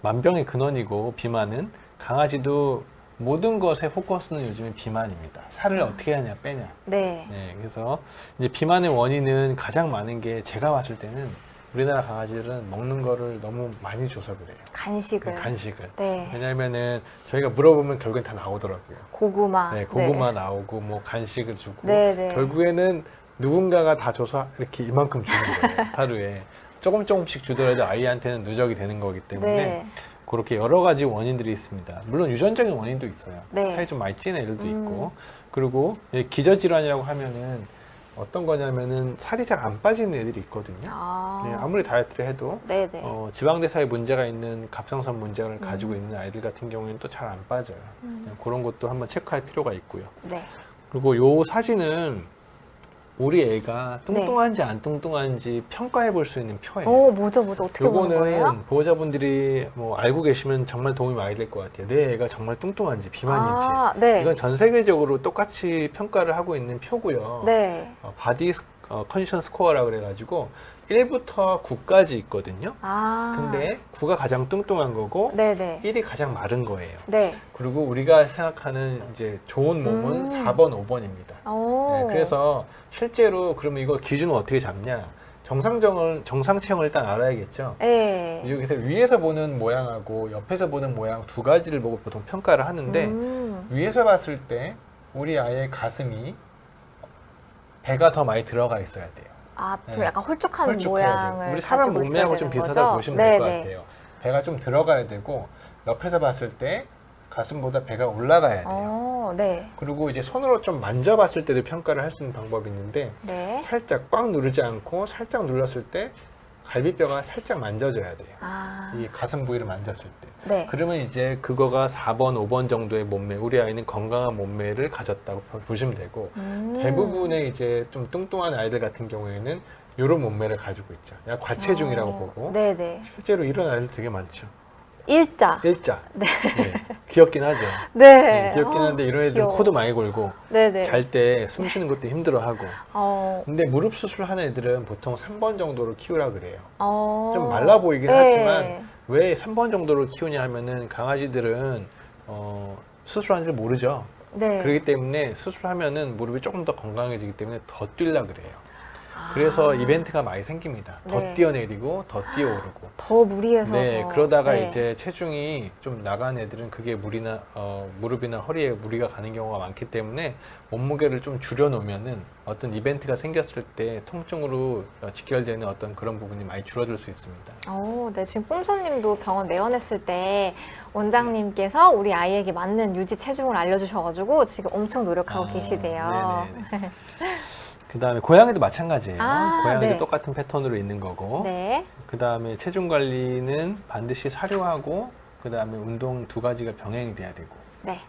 만병의 근원이고 비만은 강아지도 모든 것의 포커스는 요즘에 비만입니다. 살을 어떻게 하냐 빼냐. 네. 네, 그래서 이제 비만의 원인은 가장 많은 게 제가 봤을 때는 우리나라 강아지들은 먹는 거를 너무 많이 줘서 그래요. 간식을. 간식을. 네. 왜냐면은 저희가 물어보면 결국엔 다 나오더라고요. 고구마. 네, 고구마 나오고 뭐 간식을 주고 네, 네. 결국에는 누군가가 다 줘서 이렇게 이만큼 주는 거예요. 하루에 조금씩 주더라도 아이한테는 누적이 되는 거기 때문에 네. 그렇게 여러 가지 원인들이 있습니다. 물론 유전적인 원인도 있어요. 네. 살이 좀 많이 찌는 애들도 있고 그리고 기저질환이라고 하면은 어떤 거냐면은 살이 잘 안 빠지는 애들이 있거든요. 아. 네, 아무리 다이어트를 해도 네네. 지방대사에 문제가 있는 갑상선 문제를 가지고 있는 아이들 같은 경우에는 또 잘 안 빠져요. 그런 것도 한번 체크할 필요가 있고요. 네. 그리고 요 사진은 우리 애가 뚱뚱한지 안 뚱뚱한지 평가해 볼 수 있는 표예요. 뭐죠? 어떻게 보는 거예요? 요거는 보호자분들이 뭐 알고 계시면 정말 도움이 많이 될 것 같아요. 내 애가 정말 뚱뚱한지 비만인지. 아, 네. 이건 전 세계적으로 똑같이 평가를 하고 있는 표고요. 네. 바디 컨디션 스코어라 그래가지고 1부터 9까지 있거든요. 아. 근데 9가 가장 뚱뚱한 거고 네네. 1이 가장 마른 거예요. 네. 그리고 우리가 생각하는 이제 좋은 몸은 4번, 5번입니다. 오. 네, 그래서 실제로 그러면 이거 기준을 어떻게 잡냐? 정상체형을 일단 알아야겠죠. 네. 여기서 위에서 보는 모양하고 옆에서 보는 모양 두 가지를 보고 보통 평가를 하는데 위에서 봤을 때 우리 아이의 가슴이 배가 더 많이 들어가 있어야 돼요. 아, 좀 네. 약간 홀쭉한 홀쭉해야 돼요. 모양을 우리 사람 가지고 몸매하고 있어야 좀 되는 비슷하다고 거죠? 보시면 될 것 네네. 같아요. 배가 좀 들어가야 되고 옆에서 봤을 때 가슴보다 배가 올라가야 돼요. 네. 그리고 이제 손으로 좀 만져봤을 때도 평가를 할 수 있는 방법이 있는데 네. 살짝 꽉 누르지 않고 살짝 눌렀을 때 갈비뼈가 살짝 만져져야 돼요. 아. 이 가슴 부위를 만졌을 때. 네. 그러면 이제 그거가 4번, 5번 정도의 몸매, 우리 아이는 건강한 몸매를 가졌다고 보시면 되고 대부분의 이제 좀 뚱뚱한 아이들 같은 경우에는 이런 몸매를 가지고 있죠. 약 과체중이라고 보고 네네. 실제로 이런 아이들 되게 많죠. 일자. 일자. 네. 귀엽긴 하죠. 네. 네, 귀엽긴 한데 이런 애들은 귀여워. 코도 많이 골고 네네. 잘 때 숨 쉬는 것도 힘들어하고 근데 무릎 수술하는 애들은 보통 3번 정도로 키우라 그래요. 좀 말라 보이긴 네. 하지만 왜 3번 정도로 키우냐 하면은 강아지들은 수술한 줄 모르죠. 네. 그렇기 때문에 수술하면은 무릎이 조금 더 건강해지기 때문에 더 뛰려 그래요. 그래서 이벤트가 많이 생깁니다. 더 네. 뛰어내리고 더 뛰어오르고. 더 무리해서. 네, 더. 그러다가 네. 이제 체중이 좀 나간 애들은 그게 무릎이나 허리에 무리가 가는 경우가 많기 때문에 몸무게를 좀 줄여놓으면은 어떤 이벤트가 생겼을 때 통증으로 직결되는 어떤 그런 부분이 많이 줄어들 수 있습니다. 네. 지금 뽕소님도 병원 내원했을 때 원장님께서 우리 아이에게 맞는 유지 체중을 알려주셔가지고 지금 엄청 노력하고 계시대요. 네네네. 그 다음에 고양이도 마찬가지예요. 고양이도 네. 똑같은 패턴으로 있는 거고. 네. 그 다음에 체중 관리는 반드시 사료하고 그 다음에 운동 두 가지가 병행이 돼야 되고. 네.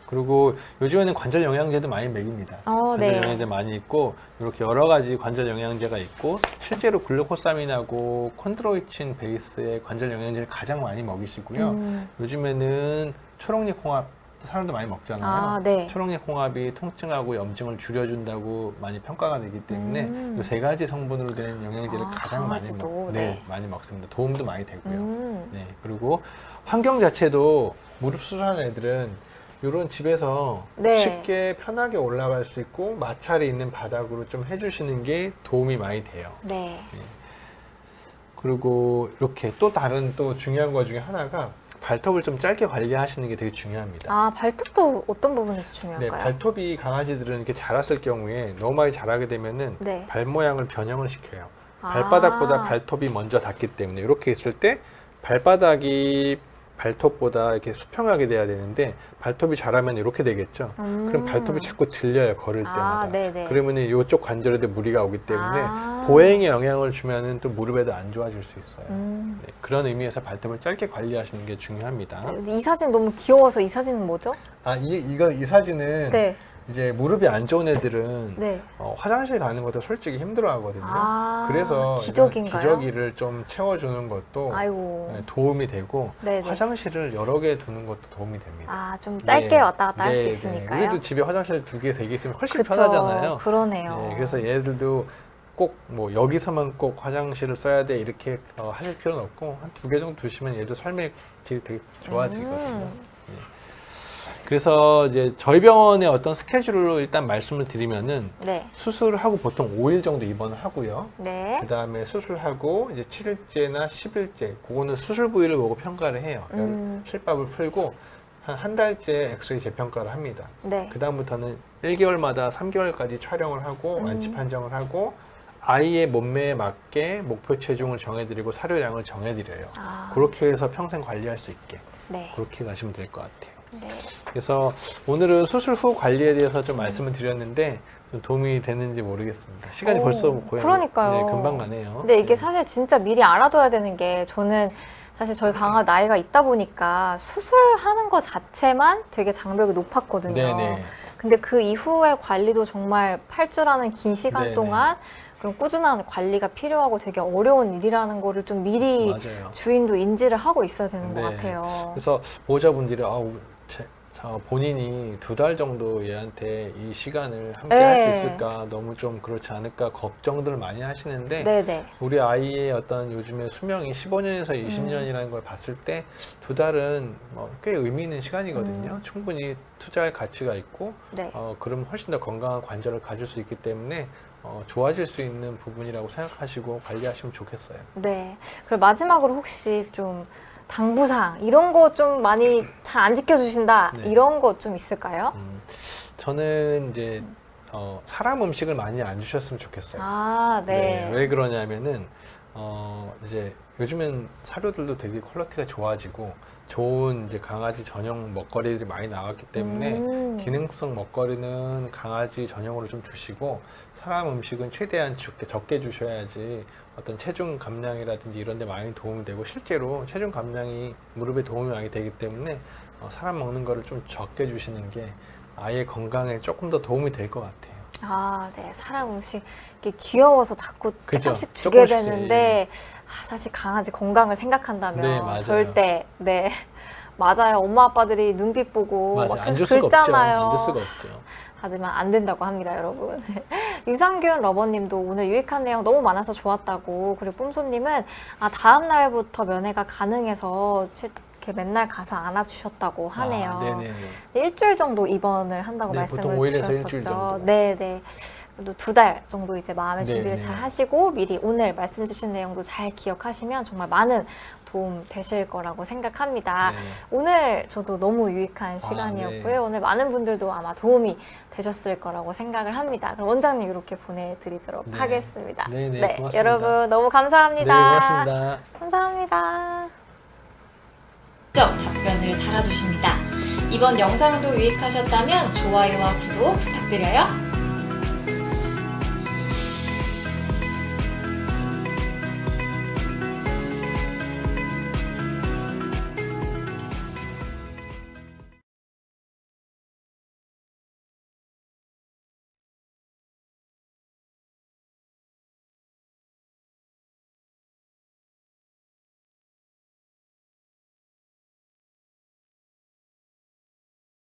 그리고 요즘에는 관절 영양제도 많이 먹입니다. 관절 네. 영양제 많이 있고 이렇게 여러 가지 관절 영양제가 있고 실제로 글루코사민하고 콘드로이친 베이스의 관절 영양제를 가장 많이 먹이시고요. 요즘에는 초록잎 홍합 사람도 많이 먹잖아요. 네. 초록잎 홍합이 통증하고 염증을 줄여준다고 많이 평가가 되기 때문에 이 세 가지 성분으로 된 영양제를 가장 강아지도, 많이 먹습니다. 도움도 많이 되고요. 네, 그리고 환경 자체도 무릎 수술하는 애들은 이런 집에서 네. 쉽게 편하게 올라갈 수 있고 마찰이 있는 바닥으로 좀 해주시는 게 도움이 많이 돼요. 네. 그리고 이렇게 또 다른 또 중요한 것 중에 하나가 발톱을 좀 짧게 관리하시는 게 되게 중요합니다. 아, 발톱도 어떤 부분에서 네, 중요할까요? 발톱이 강아지들은 이렇게 자랐을 경우에 너무 많이 자라게 되면은 네. 발 모양을 변형을 시켜요. 아. 발바닥보다 발톱이 먼저 닿기 때문에 이렇게 있을 때 발바닥이 발톱보다 이렇게 수평하게 돼야 되는데 발톱이 자라면 이렇게 되겠죠. 그럼 발톱이 자꾸 들려요, 걸을 때마다. 아, 네네. 그러면 이쪽 관절에도 무리가 오기 때문에 아. 보행에 영향을 주면은 또 무릎에도 안 좋아질 수 있어요. 음. 네, 그런 의미에서 발톱을 짧게 관리하시는 게 중요합니다. 이 사진 너무 귀여워서 이 사진은 뭐죠? 아, 이 사진은 네. 이제 무릎이 안 좋은 애들은 네. 화장실 가는 것도 솔직히 힘들어 하거든요. 아, 그래서 기저귀인가요? 이런 기저귀를 좀 채워주는 것도 아이고. 네, 도움이 되고 네네. 화장실을 여러 개 두는 것도 도움이 됩니다. 아, 좀 짧게 네. 왔다 갔다 할 수 네, 있으니까요. 네. 우리도 집에 화장실 2개, 3개 있으면 훨씬 그쵸, 편하잖아요. 그러네요. 네, 그래서 얘들도 꼭 뭐 여기서만 꼭 화장실을 써야 돼 이렇게 하실 필요는 없고 한 2개 정도 두시면 얘도 삶의 질이 되게 좋아지거든요. 네. 그래서 이제 저희 병원의 어떤 스케줄로 일단 말씀을 드리면은 네. 수술을 하고 보통 5일 정도 입원을 하고요. 네. 그 다음에 수술하고 이제 7일째나 10일째, 그거는 수술 부위를 보고 평가를 해요. 실밥을 풀고 한 달째 엑스레이 재평가를 합니다. 네. 그 다음부터는 1개월마다 3개월까지 촬영을 하고 완치 판정을 하고 아이의 몸매에 맞게 목표 체중을 정해드리고 사료량을 정해드려요. 아. 그렇게 해서 평생 관리할 수 있게 네. 그렇게 가시면 될 것 같아요. 네. 그래서 오늘은 수술 후 관리에 대해서 좀 말씀을 드렸는데 좀 도움이 되는지 모르겠습니다. 시간이 오, 벌써 거의 그러니까요. 네, 금방 가네요. 근데 이게 네. 사실 진짜 미리 알아둬야 되는 게 저는 사실 저희 강아지 나이가 있다 보니까 수술하는 것 자체만 되게 장벽이 높았거든요. 네네. 근데 그 이후의 관리도 정말 8주라는 긴 시간 네네. 동안 그런 꾸준한 관리가 필요하고 되게 어려운 일이라는 거를 좀 미리 맞아요. 주인도 인지를 하고 있어야 되는 것 네. 같아요. 그래서 보호자분들이 본인이 2달 정도 얘한테 이 시간을 함께 할 수 네. 있을까 너무 좀 그렇지 않을까 걱정들을 많이 하시는데 네네. 우리 아이의 어떤 요즘에 수명이 15년에서 20년이라는 걸 봤을 때 2달은 꽤 의미 있는 시간이거든요. 충분히 투자할 가치가 있고 네. 그럼 훨씬 더 건강한 관절을 가질 수 있기 때문에 좋아질 수 있는 부분이라고 생각하시고 관리하시면 좋겠어요. 네. 그리고 마지막으로 혹시 좀 당부사항 이런 거 좀 많이 잘 안 지켜주신다 네. 이런 거 좀 있을까요? 저는 이제 사람 음식을 많이 안 주셨으면 좋겠어요. 아, 네. 왜 그러냐면은 이제 요즘엔 사료들도 되게 퀄리티가 좋아지고 좋은 이제 강아지 전용 먹거리들이 많이 나왔기 때문에 기능성 먹거리는 강아지 전용으로 좀 주시고 사람 음식은 최대한 적게 주셔야지 어떤 체중 감량이라든지 이런 데 많이 도움이 되고 실제로 체중 감량이 무릎에 도움이 많이 되기 때문에 사람 먹는 거를 좀 적게 주시는 게 아이의 건강에 조금 더 도움이 될 것 같아요. 아, 네. 사람 음식 이게 귀여워서 자꾸 그죠? 조금씩 주게 조금씩씩. 되는데 사실 강아지 건강을 생각한다면 네, 맞아요. 절대 네. 맞아요. 엄마 아빠들이 눈빛 보고 맞아, 막 안 계속 줄 수가 없죠. 긁잖아요. 안 줄 수가 없죠. 하지만 안 된다고 합니다, 여러분. 유산균 러버님도 오늘 유익한 내용 너무 많아서 좋았다고. 그리고 뽐소님은 다음 날부터 면회가 가능해서 이렇게 맨날 가서 안아주셨다고 하네요. 네네. 일주일 정도 입원을 한다고 네, 말씀을 보통 5일에서 일주일 주셨었죠. 정도. 네네. 그래도 2달 정도 이제 마음의 네, 준비를 네. 잘 하시고 미리 오늘 말씀 주신 내용도 잘 기억하시면 정말 많은 도움 되실 거라고 생각합니다. 네. 오늘 저도 너무 유익한 시간이었고요. 네. 오늘 많은 분들도 아마 도움이 되셨을 거라고 생각을 합니다. 그럼 원장님 이렇게 보내드리도록 네. 하겠습니다. 네, 고맙습니다. 여러분 너무 감사합니다. 네, 고맙습니다. 감사합니다. 답변을 달아주십니다. 이번 영상도 유익하셨다면 좋아요와 구독 부탁드려요.